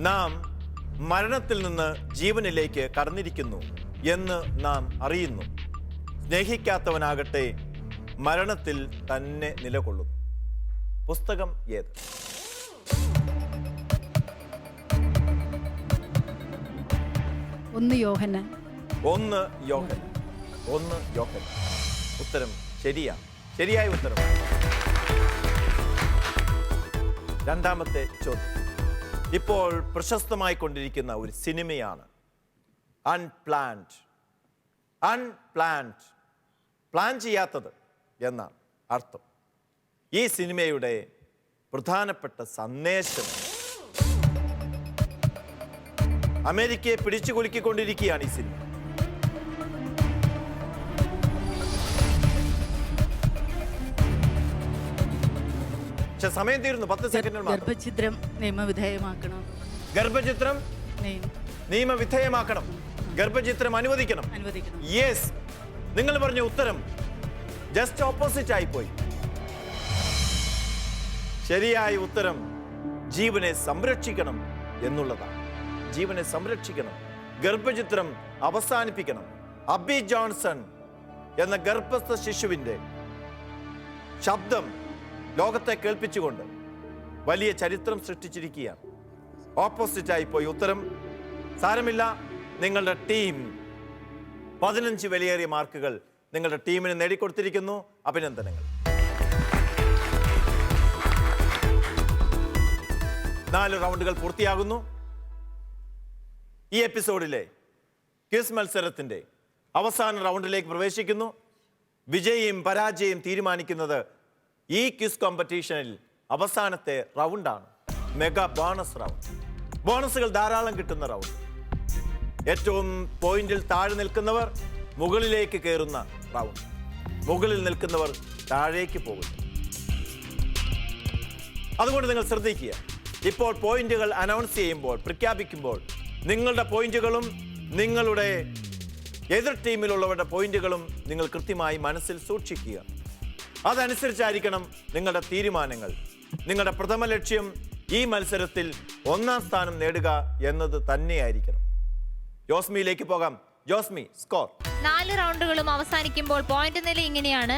നാം മരണത്തിൽ നിന്ന് ജീവനിലേക്ക് കടന്നിരിക്കുന്നു എന്ന് നാം അറിയുന്നു. സ്നേഹിക്കാത്തവനാകട്ടെ മരണത്തിൽ തന്നെ നിലകൊള്ളുന്നു. പുസ്തകം ഏത്? ഒന്ന് യോഹന്നാൻ. ഉത്തരം ശരിയാണ്. ശരിയായ ഉത്തരം. രണ്ടാമത്തെ ചോദ്യം. ഇപ്പോൾ പ്രശസ്തമായി കൊണ്ടിരിക്കുന്ന ഒരു സിനിമയാണ് അൺപ്ലാൻഡ്. പ്ലാൻ ചെയ്യാത്തത് എന്നാണ് അർത്ഥം. ഈ സിനിമയുടെ പ്രധാനപ്പെട്ട സന്ദേശം അമേരിക്കയെ പിടിച്ചു കുലുക്കിക്കൊണ്ടിരിക്കുകയാണ് ഈ സിനിമ. പക്ഷെ സമയം തീരുന്നു. 10 സെക്കൻഡ്. ഗർഭഛിദ്രം നിയമവിധേയമാക്കണം. ഗർഭഛിദ്രം അനുവദിക്കണം. യെസ്, നിങ്ങൾ പറഞ്ഞ ഉത്തരം ജസ്റ്റ് ഓപ്പോസിറ്റ് ആയിപ്പോയി. ശരിയായ ഉത്തരം ജീവനെ സംരക്ഷിക്കണം എന്നുള്ളതാണ്. ജീവനെ സംരക്ഷിക്കണം, ഗർഭഛിദ്രം അവസാനിപ്പിക്കണം. അബി ജോൺസൺ എന്ന ഗർഭസ്ഥ ശിശുവിൻ്റെ ശബ്ദം ലോകത്തെ കേൾപ്പിച്ചുകൊണ്ട് വലിയ ചരിത്രം സൃഷ്ടിച്ചിരിക്കുകയാണ്. ഓപ്പോസിറ്റായി പോയി ഉത്തരം. സാരമില്ല, നിങ്ങളുടെ ടീം 15 വിലയേറിയ മാർക്കുകൾ നിങ്ങളുടെ ടീമിന് നേടിക്കൊടുത്തിരിക്കുന്നു. അഭിനന്ദനങ്ങൾ. 4 റൗണ്ടുകൾ പൂർത്തിയാകുന്നു. ഈ എപ്പിസോഡിലെ ക്വിസ് മത്സരത്തിൻ്റെ അവസാന റൗണ്ടിലേക്ക് പ്രവേശിക്കുന്നു. വിജയിയും പരാജയം തീരുമാനിക്കുന്നത് ഈ ക്വിസ് കോമ്പറ്റീഷനിൽ അവസാനത്തെ റൗണ്ടാണ്. Mega bonus round. ബോണസുകൾ ധാരാളം കിട്ടുന്ന റൗണ്ട്. ഏറ്റവും പോയിന്റിൽ താഴെ നിൽക്കുന്നവർ മുകളിലേക്ക് കയറുന്ന റൗണ്ട്. മുകളിൽ നിൽക്കുന്നവർ താഴേക്ക് പോകുന്നു. അതുകൊണ്ട് നിങ്ങൾ ശ്രദ്ധിക്കുക. ഇപ്പോൾ പോയിന്റുകൾ അനൗൺസ് ചെയ്യുമ്പോൾ, പ്രഖ്യാപിക്കുമ്പോൾ നിങ്ങളുടെ പോയിന്റുകളും നിങ്ങളുടെ എതിർ ടീമിലുള്ളവരുടെ പോയിന്റുകളും നിങ്ങൾ കൃത്യമായി മനസ്സിൽ സൂക്ഷിക്കുക. അതനുസരിച്ചായിരിക്കണം നിങ്ങളുടെ തീരുമാനങ്ങൾ. നിങ്ങളുടെ പ്രഥമ ലക്ഷ്യം ഈ മത്സരത്തിൽ 1ാം സ്ഥാനം നേടുക എന്നത് തന്നെയായിരിക്കണം. ജോസ്മിയിലേക്ക് പോകാം. ജോസ്മി, സ്കോർ. 4 റൗണ്ടുകളും അവസാനിക്കുമ്പോൾ പോയിന്റ് നില ഇങ്ങനെയാണ്.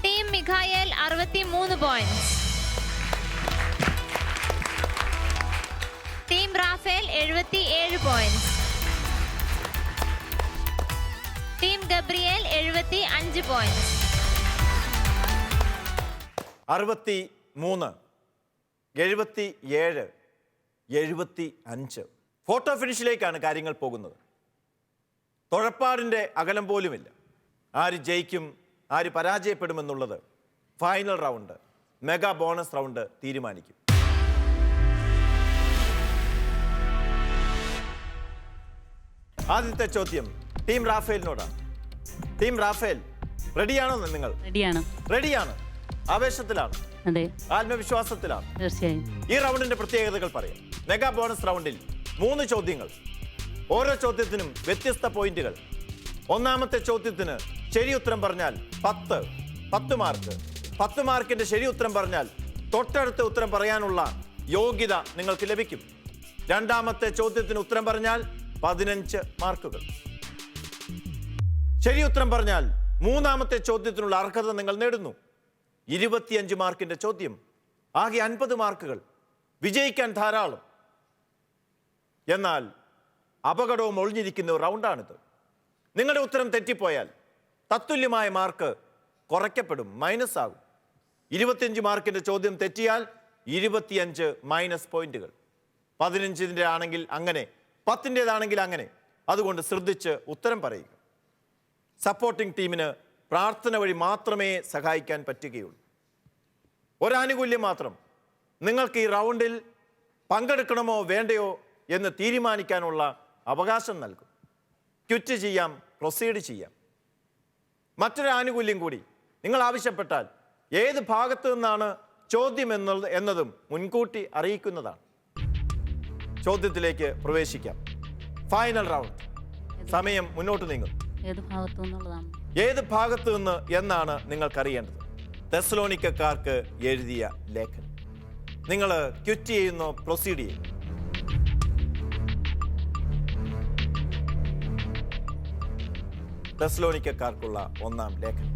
Team Mikhael 63 point, team Raphael 77 point, team Gabriel 75 point. 63, 77, 75. Photo ഫിനിഷിലേക്കാണ് കാര്യങ്ങൾ പോകുന്നത്. തുഴപ്പാടിൻ്റെ അകലം പോലുമില്ല. ആര് ജയിക്കും ആര് പരാജയപ്പെടുമെന്നുള്ളത് final round mega bonus round തീരുമാനിക്കും. ആദ്യത്തെ ചോദ്യം ടീം റാഫേലിനോടാണ്. ടീം റാഫേൽ, റെഡിയാണോ നിങ്ങൾ? റെഡിയാണ്. റെഡിയാണ്. ആവേശത്തിലാണ്, അതെ, ആത്മവിശ്വാസത്തിലാണ്. തീർച്ചയായും. ഈ റൗണ്ടിന്റെ പ്രത്യേകതകൾ പറയാം. മെഗാ ബോണസ് റൗണ്ടിൽ 3 ചോദ്യങ്ങൾ, ഓരോ ചോദ്യത്തിനും വ്യത്യസ്ത പോയിന്റുകൾ. ഒന്നാമത്തെ ചോദ്യത്തിന് ശരി ഉത്തരം പറഞ്ഞാൽ 10 മാർക്ക്. 10 മാർക്കിന്റെ ശരി ഉത്തരം പറഞ്ഞാൽ തൊട്ടടുത്ത ഉത്തരം പറയാനുള്ള യോഗ്യത നിങ്ങൾക്ക് ലഭിക്കും. രണ്ടാമത്തെ ചോദ്യത്തിന് ഉത്തരം പറഞ്ഞാൽ 15 മാർക്കുകൾ. ശരി ഉത്തരം പറഞ്ഞാൽ മൂന്നാമത്തെ ചോദ്യത്തിനുള്ള അർഹത നിങ്ങൾ നേടുന്നു. 25 മാർക്കിന്റെ ചോദ്യം, ആകെ 50 മാർക്കുകൾ. വിജയിക്കാൻ ധാരാളം. എന്നാൽ അപകടവും ഒളിഞ്ഞിരിക്കുന്ന ഒരു റൗണ്ടാണിത്. നിങ്ങളുടെ ഉത്തരം തെറ്റിപ്പോയാൽ തത്തുല്യമായ മാർക്ക് കുറയ്ക്കപ്പെടും, മൈനസ് ആകും. 25 മാർക്കിന്റെ ചോദ്യം തെറ്റിയാൽ 25 മൈനസ് പോയിന്റുകൾ. 15ന്റെ ആണെങ്കിൽ അങ്ങനെ, 10ൻ്റെതാണെങ്കിൽ അങ്ങനെ. അതുകൊണ്ട് ശ്രദ്ധിച്ച് ഉത്തരം പറയുക. സപ്പോർട്ടിംഗ് ടീമിന് പ്രാർത്ഥന വഴി മാത്രമേ സഹായിക്കാൻ പറ്റുകയുള്ളൂ. ഒരാനുകൂല്യം മാത്രം, നിങ്ങൾക്ക് ഈ റൗണ്ടിൽ പങ്കെടുക്കണമോ വേണ്ടയോ എന്ന് തീരുമാനിക്കാനുള്ള അവകാശം നൽകും. ക്വിറ്റ് ചെയ്യാം, പ്രൊസീഡ് ചെയ്യാം. മറ്റൊരു ആനുകൂല്യം കൂടി, നിങ്ങൾ ആവശ്യപ്പെട്ടാൽ ഏത് ഭാഗത്തു നിന്നാണ് ചോദ്യം എന്നതും മുൻകൂട്ടി അറിയിക്കുന്നതാണ്. ചോദ്യത്തിലേക്ക് പ്രവേശിക്കാം. Final round. സമയം മുന്നോട്ട് നീങ്ങും. ഏത് ഭാഗത്തു നിന്ന് എന്നാണ് നിങ്ങൾക്കറിയേണ്ടത്. തെസ്സലോനിക്കക്കാർക്ക് എഴുതിയ ലേഖനം. നിങ്ങൾ ക്വിറ്റ് ചെയ്യുന്നോ പ്രൊസീഡ് ചെയ്യുന്നു? തെസ്സലോനിക്കക്കാർക്കുള്ള 1-ാം ലേഖനം.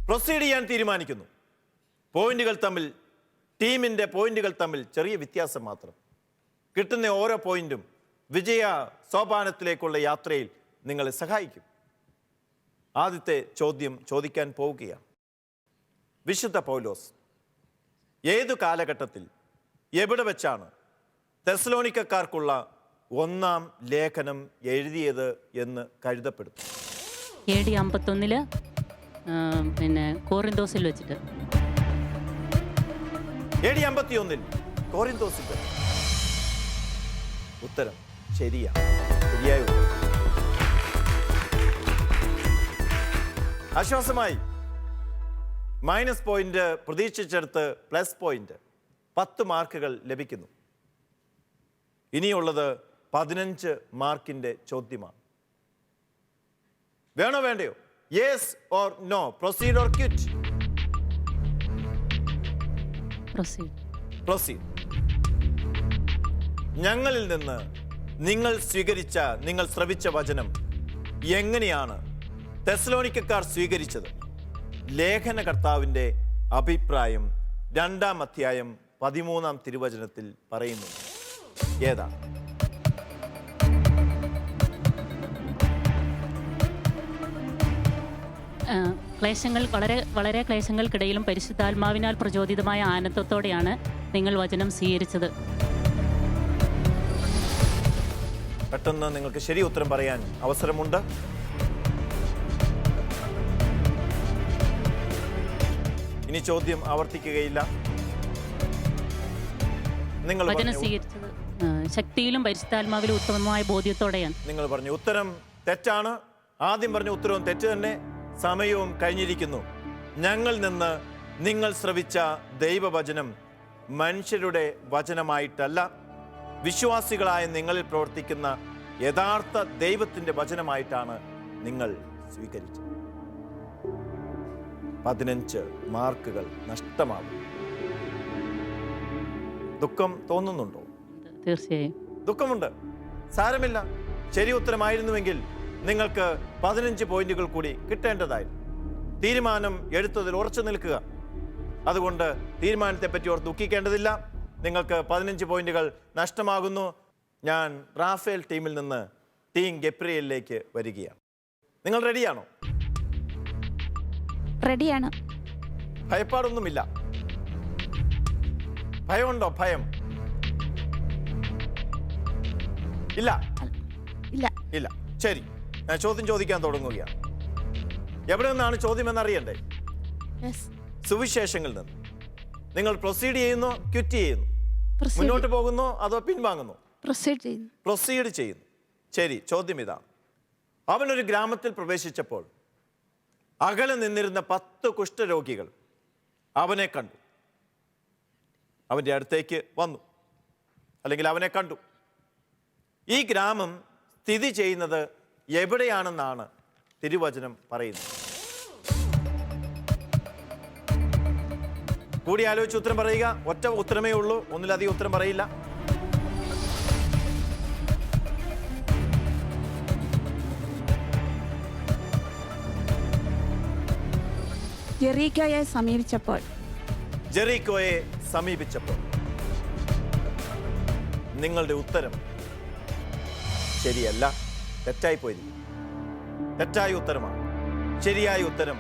പ്രൊസീഡ് ചെയ്യാൻ തീരുമാനിക്കുന്നു. പോയിന്റുകൾ തമ്മിൽ, ടീമിന്റെ പോയിന്റുകൾ തമ്മിൽ ചെറിയ വ്യത്യാസം മാത്രം. കിട്ടുന്ന ഓരോ പോയിന്റും വിജയ സോപാനത്തിലേക്കുള്ള യാത്രയിൽ നിങ്ങളെ സഹായിക്കും. ആദ്യത്തെ ചോദ്യം ചോദിക്കാൻ പോവുകയാണ്. വിശുദ്ധ പൗലോസ് ഏതു കാലഘട്ടത്തിൽ എവിടെ വെച്ചാണ് തെസ്സലോനിക്കക്കാർക്കുള്ള 1-ാം ലേഖനം എഴുതിയത് എന്ന് കരുതപ്പെടുന്നു? AD 51 പിന്നെ കോറിന്തോസിൽ വെച്ചിട്ട്. AD 51 കോറിന്തോസിൽ. ഉത്തരം ശരിയാണ്. ശരിയായ ഉത്തരം. ആശ്വാസമായി. മൈനസ് പോയിന്റ് പ്രതീക്ഷിച്ചെടുത്ത് പ്ലസ് പോയിന്റ് 10 മാർക്കുകൾ ലഭിക്കുന്നു. ഇനിയുള്ളത് 15 മാർക്കിന്റെ ചോദ്യമാണ്. വേണോ വേണ്ടയോ? Yes or no? Proceed or quit? Proceed. ഞങ്ങളിൽ നിന്ന് നിങ്ങൾ സ്വീകരിച്ച, നിങ്ങൾ ശ്രവിച്ച വചനം എങ്ങനെയാണ് തെസ്സലോനിക്കക്കാർ സ്വീകരിച്ചത്? ലേഖനകർത്താവിൻ്റെ അഭിപ്രായം 2-ാം അധ്യായം 13-ാം തിരുവചനത്തിൽ പറയുന്നു. ഏതാ? ക്ലേശങ്ങൾ, വളരെ ക്ലേശങ്ങൾക്കിടയിലും പരിശുദ്ധാത്മാവിനാൽ പ്രചോദിതമായ ആനന്ദത്തോടെയാണ് നിങ്ങൾ വചനം സ്വീകരിച്ചത്. പെട്ടെന്ന് നിങ്ങൾക്ക് ശരി ഉത്തരം പറയാൻ അവസരമുണ്ട്. ഇനി ചോദ്യം ആവർത്തിക്കുകയില്ല. നിങ്ങൾ വചനം സ്വീകരിച്ചത് ശക്തിയിലും പരിശുദ്ധാത്മാവിലും ഉത്തമമായ ബോധ്യത്തോടെയാണ്. നിങ്ങൾ പറഞ്ഞു ഉത്തരം തെറ്റാണ്. ആദ്യം പറഞ്ഞ ഉത്തരവും തെറ്റ് തന്നെ. സമയവും കഴിഞ്ഞിരിക്കുന്നു. ഞങ്ങളിൽ നിന്ന് നിങ്ങൾ ശ്രവിച്ച ദൈവവചനം മനുഷ്യരുടെ വചനമായിട്ടല്ല, വിശ്വാസികളായ നിങ്ങളിൽ പ്രവർത്തിക്കുന്ന യഥാർത്ഥ ദൈവത്തിൻ്റെ വചനമായിട്ടാണ് നിങ്ങൾ സ്വീകരിച്ചത്. 15 മാർക്കുകൾ നഷ്ടമാകും. ദുഃഖം തോന്നുന്നുണ്ടോ? തീർച്ചയായും ദുഃഖമുണ്ട്. സാരമില്ല. ശരി ഉത്തരമായിരുന്നുവെങ്കിൽ നിങ്ങൾക്ക് 15 പോയിന്റുകൾ കൂടി കിട്ടേണ്ടതായിരുന്നു. തീരുമാനം എടുത്തതിൽ ഉറച്ചു നിൽക്കുക. അതുകൊണ്ട് തീരുമാനത്തെപ്പറ്റി ഓർത്ത് ദുഃഖിക്കേണ്ടതില്ല. നിങ്ങൾക്ക് 15 പോയിന്റുകൾ നഷ്ടമാകുന്നു. ഞാൻ റാഫേൽ ടീമിൽ നിന്ന് ടീം ഗബ്രിയേലിലേക്ക് വരികയാണ്. നിങ്ങൾ റെഡിയാണോ? റെഡിയാണ്. ഭയപ്പാടൊന്നുമില്ല. ഭയമുണ്ടോ? ഭയം ഇല്ല. ശരി, ഞാൻ ചോദ്യം ചോദിക്കാൻ തുടങ്ങുകയാണ്. എവിടെ നിന്നാണ് ചോദ്യം എന്നറിയണ്ടേ? സുവിശേഷങ്ങളിൽ നിന്ന്. നിങ്ങൾ പ്രൊസീഡ് ചെയ്യുന്നോ ക്വിറ്റ് ചെയ്യുന്നു? മുന്നോട്ട് പോകുന്നോ അതോ പിൻവാങ്ങുന്നു? പ്രൊസീഡ് ചെയ്യുന്നു. ശരി, ചോദ്യം ഇതാണ്. അവനൊരു ഗ്രാമത്തിൽ പ്രവേശിച്ചപ്പോൾ അകലെ നിന്നിരുന്ന 10 കുഷ്ഠരോഗികൾ അവനെ കണ്ടു. അവൻ്റെ അടുത്തേക്ക് വന്നു, അല്ലെങ്കിൽ അവനെ കണ്ടു. ഈ ഗ്രാമം സ്ഥിതി ചെയ്യുന്നത് എവിടെയാണെന്നാണ് തിരുവചനം പറയുന്നത്? കൂടി ആലോചിച്ച് ഉത്തരം പറയുക. ഒറ്റ ഉത്തരമേ ഉള്ളൂ, ഒന്നിലധികം ഉത്തരം പറയില്ല. ജെറീക്കോയെ സമീപിച്ചപ്പോൾ. ജെറീക്കോയെ സമീപിച്ചപ്പോൾ. നിങ്ങളുടെ ഉത്തരം ശരിയല്ല, തെറ്റായി പോയിരിക്കും. തെറ്റായ ഉത്തരമാണ്. ശരിയായ ഉത്തരം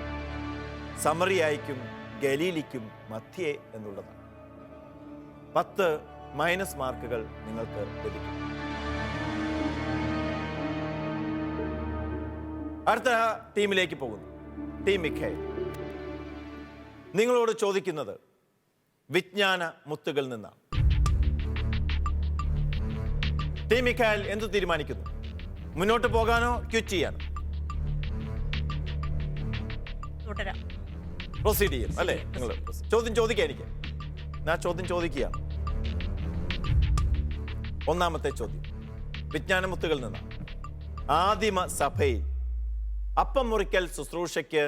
സമറിയായിക്കും ഗലീലിക്കും മധ്യേ എന്നുള്ളതാണ്. 10 മൈനസ് മാർക്കുകൾ നിങ്ങൾക്ക് ലഭിക്കും. അടുത്ത ടീമിലേക്ക് പോകുന്നു. Team Mikhael. നിങ്ങളോട് ചോദിക്കുന്നത് വിജ്ഞാന മുത്തുകളിൽ നിന്നാണ്. ടീം മിഖായേൽ എന്ത് തീരുമാനിക്കുന്നു? മുന്നോട്ട് പോകാനോ ക്വിറ്റ് ചെയ്യാനോ? തുടരാം. പ്രൊസീഡ് ചെയ്യും അല്ലേ? നിങ്ങൾ ചോദ്യം ചോദിക്കുക. എനിക്ക് ഞാൻ ചോദ്യം ചോദിക്കുകയാണ്. ഒന്നാമത്തെ ചോദ്യം വിജ്ഞാനമുത്തുകളിൽ നിന്നാണ്. ആദിമ സഭയിൽ അപ്പം മുറിക്കൽ ശുശ്രൂഷയ്ക്ക്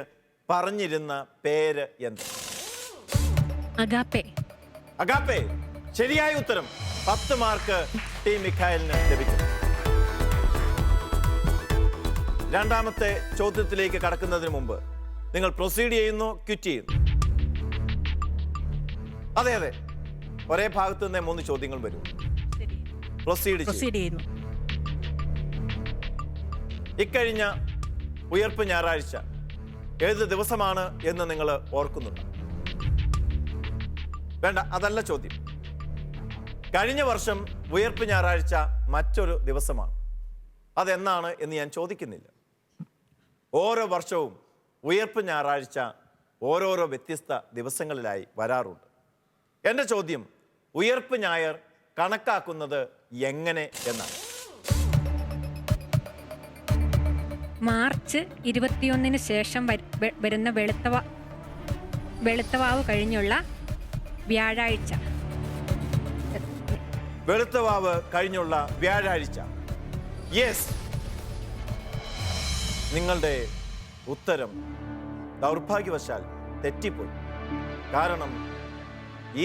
പറഞ്ഞിരുന്ന പേര് എന്ത്? അഗാപ്പെ. അഗാപ്പെ. ശരിയായ ഉത്തരം. 10 മാർക്ക് ടീം മിഖായേലിന് ലഭിക്കും. രണ്ടാമത്തെ ചോദ്യത്തിലേക്ക് കടക്കുന്നതിന് മുമ്പ് നിങ്ങൾ പ്രൊസീഡ് ചെയ്യുന്നു ക്വിറ്റ് ചെയ്യുന്നു? അതെ അതെ, ഒരേ ഭാഗത്ത് നിന്ന് 3 ചോദ്യങ്ങൾ വരും. പ്രൊസീഡ് ചെയ്യുന്നു. ഇക്കഴിഞ്ഞ ഉയർപ്പ് ഞായറാഴ്ച ഏത് ദിവസമാണ് എന്ന് നിങ്ങൾ ഓർക്കുന്നുണ്ട്? വേണ്ട, അതല്ല ചോദ്യം. കഴിഞ്ഞ വർഷം ഉയർപ്പ് ഞായറാഴ്ച മറ്റൊരു ദിവസമാണ്. അതെന്നാണ് എന്ന് ഞാൻ ചോദിക്കുന്നില്ല. ഓരോ വർഷവും ഉയർപ്പ് ഞായറാഴ്ച ഓരോരോ വ്യത്യസ്ത ദിവസങ്ങളിലായി വരാറുണ്ട്. എൻ്റെ ചോദ്യം ഉയർപ്പ് ഞായർ കണക്കാക്കുന്നത് എങ്ങനെ എന്നാണ്. മാർച്ച് 21 ശേഷം വരുന്ന വെളുത്തവാവ് കഴിഞ്ഞുള്ള വ്യാഴാഴ്ച. വെളുത്തവാവ് കഴിഞ്ഞുള്ള വ്യാഴാഴ്ച. യെസ്, നിങ്ങളുടെ ഉത്തരം ദൗർഭാഗ്യവശാൽ തെറ്റിപ്പോയി. കാരണം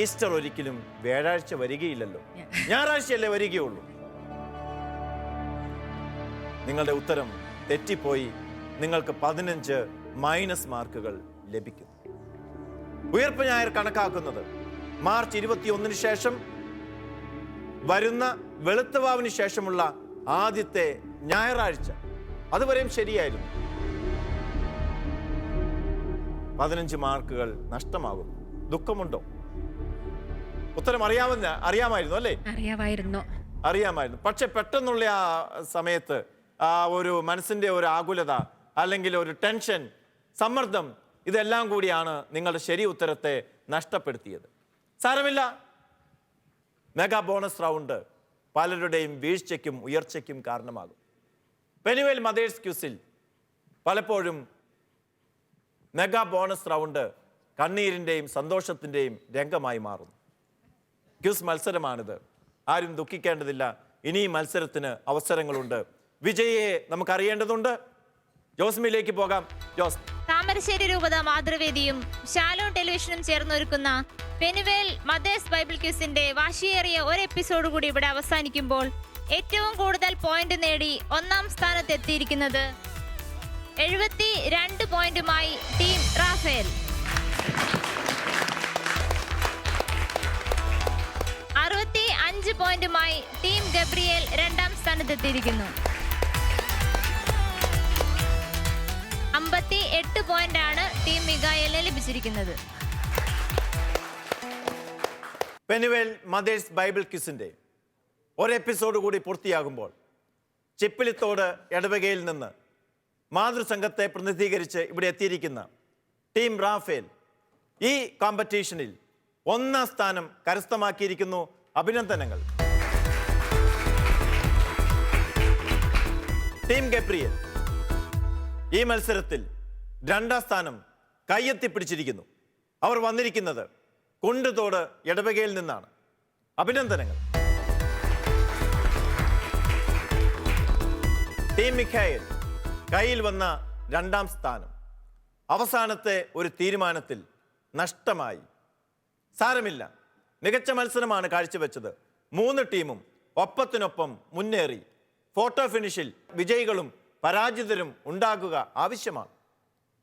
ഈസ്റ്റർ ഒരിക്കലും വ്യാഴാഴ്ച വരികയില്ലല്ലോ, ഞായറാഴ്ചയല്ലേ വരികയുള്ളൂ. നിങ്ങളുടെ ഉത്തരം തെറ്റിപ്പോയി. നിങ്ങൾക്ക് 15 മൈനസ് മാർക്കുകൾ ലഭിക്കും. ഉയർപ്പ് ഞായർ കണക്കാക്കുന്നത് മാർച്ച് 21 ശേഷം വരുന്ന വെളുത്തവാവിന് ശേഷമുള്ള ആദ്യത്തെ ഞായറാഴ്ച. അതുവരെയും ശരിയായിരുന്നു. 15 മാർക്കുകൾ നഷ്ടമാകും. ദുഃഖമുണ്ടോ? ഉത്തരം അറിയാമായിരുന്നു അല്ലേ? അറിയാമായിരുന്നു. പക്ഷെ പെട്ടെന്നുള്ള ആ സമയത്ത് ആ ഒരു മനസ്സിന്റെ ഒരു ആകുലത, അല്ലെങ്കിൽ ഒരു ടെൻഷൻ, സമ്മർദ്ദം, ഇതെല്ലാം കൂടിയാണ് നിങ്ങളുടെ ശരി ഉത്തരത്തെ നഷ്ടപ്പെടുത്തിയത്. സാരമില്ല, മെഗാ ബോണസ് റൗണ്ട് പലരുടെയും വീഴ്ചയ്ക്കും ഉയർച്ചയ്ക്കും കാരണമാകും. പെനുവേൽ മദേഴ്സ് ക്യൂസിൽ പലപ്പോഴും മെഗാ ബോണസ് റൗണ്ട് കണ്ണീരിൻ്റെയും സന്തോഷത്തിൻ്റെയും രംഗമായി മാറുന്നു. ക്യൂസ് മത്സരമാണിത്. ആരും ദുഃഖിക്കേണ്ടതില്ല. ഇനിയും മത്സരത്തിന് അവസരങ്ങളുണ്ട്. വിജയിയെ നമുക്കറിയേണ്ടതുണ്ട്. ജോസ്മിയിലേക്ക് പോകാം. ജോസ്. താമരശ്ശേരി രൂപത മാതൃവേദിയും ഷാലോൺ ടെലിവിഷനും ചേർന്നൊരുക്കുന്ന പെനുവേൽ മദേഴ്സ് ബൈബിൾ ക്യൂസിന്റെ വാശിയേറിയ ഒരു എപ്പിസോഡ് കൂടി ഇവിടെ അവസാനിക്കുമ്പോൾ ഏറ്റവും കൂടുതൽ പോയിന്റ് നേടി 1ാം സ്ഥാനത്തെത്തിയിരിക്കുന്നത് 72 പോയിന്റുമായി ടീം റാഫേൽ. 65 പോയിന്റുമായി ടീം ഗബ്രിയേൽ 2ാം സ്ഥാനത്തെത്തിയിരിക്കുന്നു. 58 പോയിന്റാണ് ടീം മിഖായേലിന് ലഭിച്ചിരിക്കുന്നത്. പെനുവേൽ മദേഴ്സ് ബൈബിൾ ക്വിസിന്റെ ഒരു എപ്പിസോഡ് കൂടി പൂർത്തിയാകുമ്പോൾ ചിപ്പിലിത്തോട് ഇടവകയിൽ നിന്ന് മാതൃസംഘത്തെ പ്രതിനിധീകരിച്ച് ഇവിടെ എത്തിയിരിക്കുന്ന ടീം റാഫേൽ ഈ കോമ്പറ്റീഷനിൽ 1ാം സ്ഥാനം കരസ്ഥമാക്കിയിരിക്കുന്നു. അഭിനന്ദനങ്ങൾ. ടീം ഗബ്രിയേൽ ഈ മത്സരത്തിൽ 2ാം സ്ഥാനം കയ്യെത്തിപ്പിടിച്ചിരിക്കുന്നു. അവർ വന്നിരിക്കുന്നത് കുണ്ടുതോട് ഇടവകയിൽ നിന്നാണ്. അഭിനന്ദനങ്ങൾ. ടീം മിഖായേൽ കയ്യിൽ വന്ന 2ാം സ്ഥാനം അവസാനത്തെ ഒരു തീരുമാനത്തിൽ നഷ്ടമായി. സാരമില്ല, മികച്ച മത്സരമാണ് കാഴ്ചവെച്ചത്. 3 ടീമും ഒപ്പത്തിനൊപ്പം മുന്നേറി. ഫോട്ടോ ഫിനിഷിൽ വിജയികളും പരാജിതരും ഉണ്ടാകുക ആവശ്യമാണ്.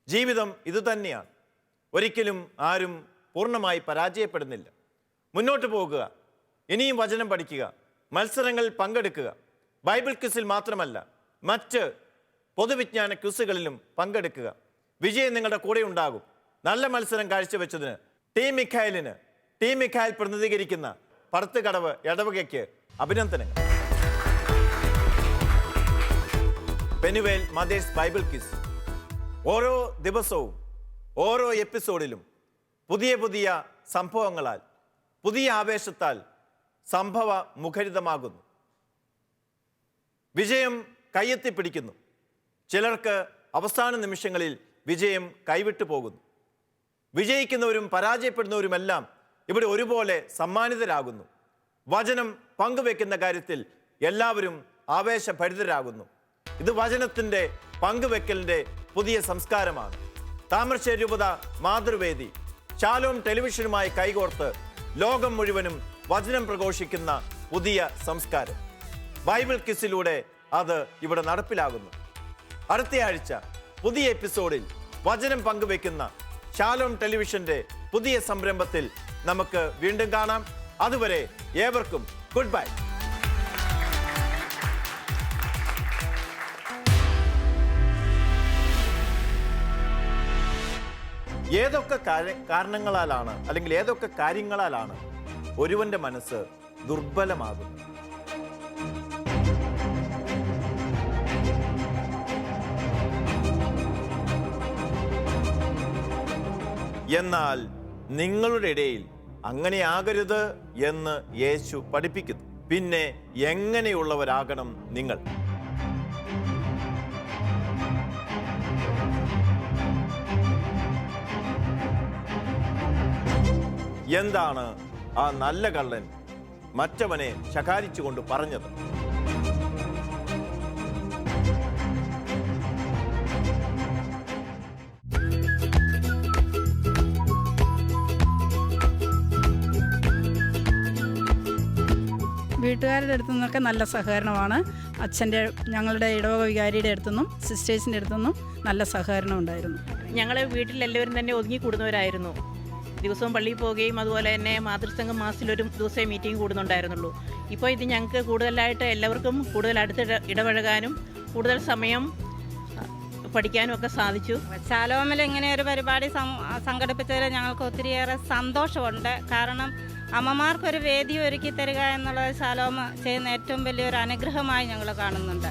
ജീവിതം ഇതുതന്നെയാണ്. ഒരിക്കലും ആരും പൂർണ്ണമായി പരാജയപ്പെടുന്നില്ല. മുന്നോട്ട് പോകുക, ഇനിയും വചനം പഠിക്കുക, മത്സരങ്ങളിൽ പങ്കെടുക്കുക. ബൈബിൾ ക്വിസിൽ മാത്രമല്ല, മറ്റ് പൊതുവിജ്ഞാന ക്വിസുകളിലും പങ്കെടുക്കുക. വിജയം നിങ്ങളുടെ കൂടെ ഉണ്ടാകും. നല്ല മത്സരം കാഴ്ചവെച്ചതിന് ടീം മിഖായേൽ പ്രതിനിധീകരിക്കുന്ന പടത്തുകടവ് ഇടവകയ്ക്ക് അഭിനന്ദനങ്ങൾ. പെനുവേൽ മദേഴ്സ് ബൈബിൾ ക്വിസ് ഓരോ ദിവസവും ഓരോ എപ്പിസോഡിലും പുതിയ പുതിയ സംഭവങ്ങളാൽ, പുതിയ ആവേശത്താൽ സംഭവ മുഖരിതമാകുന്നു. വിജയം കയ്യെത്തിപ്പിടിക്കുന്നു. ചിലർക്ക് അവസാന നിമിഷങ്ങളിൽ വിജയം കൈവിട്ടു പോകുന്നു. വിജയിക്കുന്നവരും പരാജയപ്പെടുന്നവരുമെല്ലാം ഇവിടെ ഒരുപോലെ സമ്മാനിതരാകുന്നു. വചനം പങ്കുവെക്കുന്ന കാര്യത്തിൽ എല്ലാവരും ആവേശഭരിതരാകുന്നു. ഇത് വചനത്തിൻ്റെ പങ്കുവെക്കലിൻ്റെ പുതിയ സംസ്കാരമാണ്. താമരശ്ശേരി രൂപത മാതൃവേദി ശാലോം ടെലിവിഷനുമായി കൈകോർത്ത് ലോകം മുഴുവനും വചനം പ്രഘോഷിക്കുന്ന പുതിയ സംസ്കാരം. ബൈബിൾ ക്വിസിലൂടെ അത് ഇവിടെ നടപ്പിലാകുന്നു. അടുത്തയാഴ്ച പുതിയ എപ്പിസോഡിൽ വചനം പങ്കുവെക്കുന്ന ശാലോം ടെലിവിഷന്റെ പുതിയ സംരംഭത്തിൽ നമുക്ക് വീണ്ടും കാണാം. അതുവരെ ഏവർക്കും ഗുഡ് ബൈ. ഏതൊക്കെ കാരണങ്ങളാലാണ് അല്ലെങ്കിൽ ഏതൊക്കെ കാര്യങ്ങളാലാണ് ഒരുവന്റെ മനസ്സ് ദുർബലമാകുന്നത്? എന്നാൽ നിങ്ങളുടെ ഇടയിൽ അങ്ങനെയാകരുത് എന്ന് യേശു പഠിപ്പിക്കുന്നു. പിന്നെ എങ്ങനെയുള്ളവരാകണം നിങ്ങൾ? എന്താണ് ആ നല്ല കള്ളൻ മറ്റവനെ ശകാരിച്ചുകൊണ്ട് പറഞ്ഞത്? വീട്ടുകാരുടെ അടുത്തു നിന്നൊക്കെ നല്ല സഹകരണമാണ്. ഞങ്ങളുടെ ഇടവക വികാരിയുടെ അടുത്തുനിന്നും സിസ്റ്റേഴ്സിൻ്റെ അടുത്തുനിന്നും നല്ല സഹകരണം ഉണ്ടായിരുന്നു. ഞങ്ങൾ വീട്ടിലെല്ലാവരും തന്നെ ഒതുങ്ങിക്കൂടുന്നവരായിരുന്നു. ദിവസവും പള്ളിയിൽ പോവുകയും അതുപോലെ തന്നെ മാതൃസംഘം മാസത്തിലൊരു ദിവസമേ മീറ്റിംഗ് കൂടുന്നുണ്ടായിരുന്നുള്ളൂ. ഇപ്പോൾ ഇത് ഞങ്ങൾക്ക് കൂടുതലായിട്ട് എല്ലാവർക്കും കൂടുതൽ അടുത്ത് ഇടപഴകാനും കൂടുതൽ സമയം പഠിക്കാനും ഒക്കെ സാധിച്ചു. ശാലോമിൽ ഇങ്ങനെ ഒരു പരിപാടി സംഘടിപ്പിച്ചതിൽ ഞങ്ങൾക്ക് ഒത്തിരിയേറെ സന്തോഷമുണ്ട്. കാരണം അമ്മമാർക്കൊരു വേദി ഒരുക്കി തരിക എന്നുള്ളത് ശാലോമ ചെയ്യുന്ന ഏറ്റവും വലിയൊരു അനുഗ്രഹമായി ഞങ്ങൾ കാണുന്നുണ്ട്.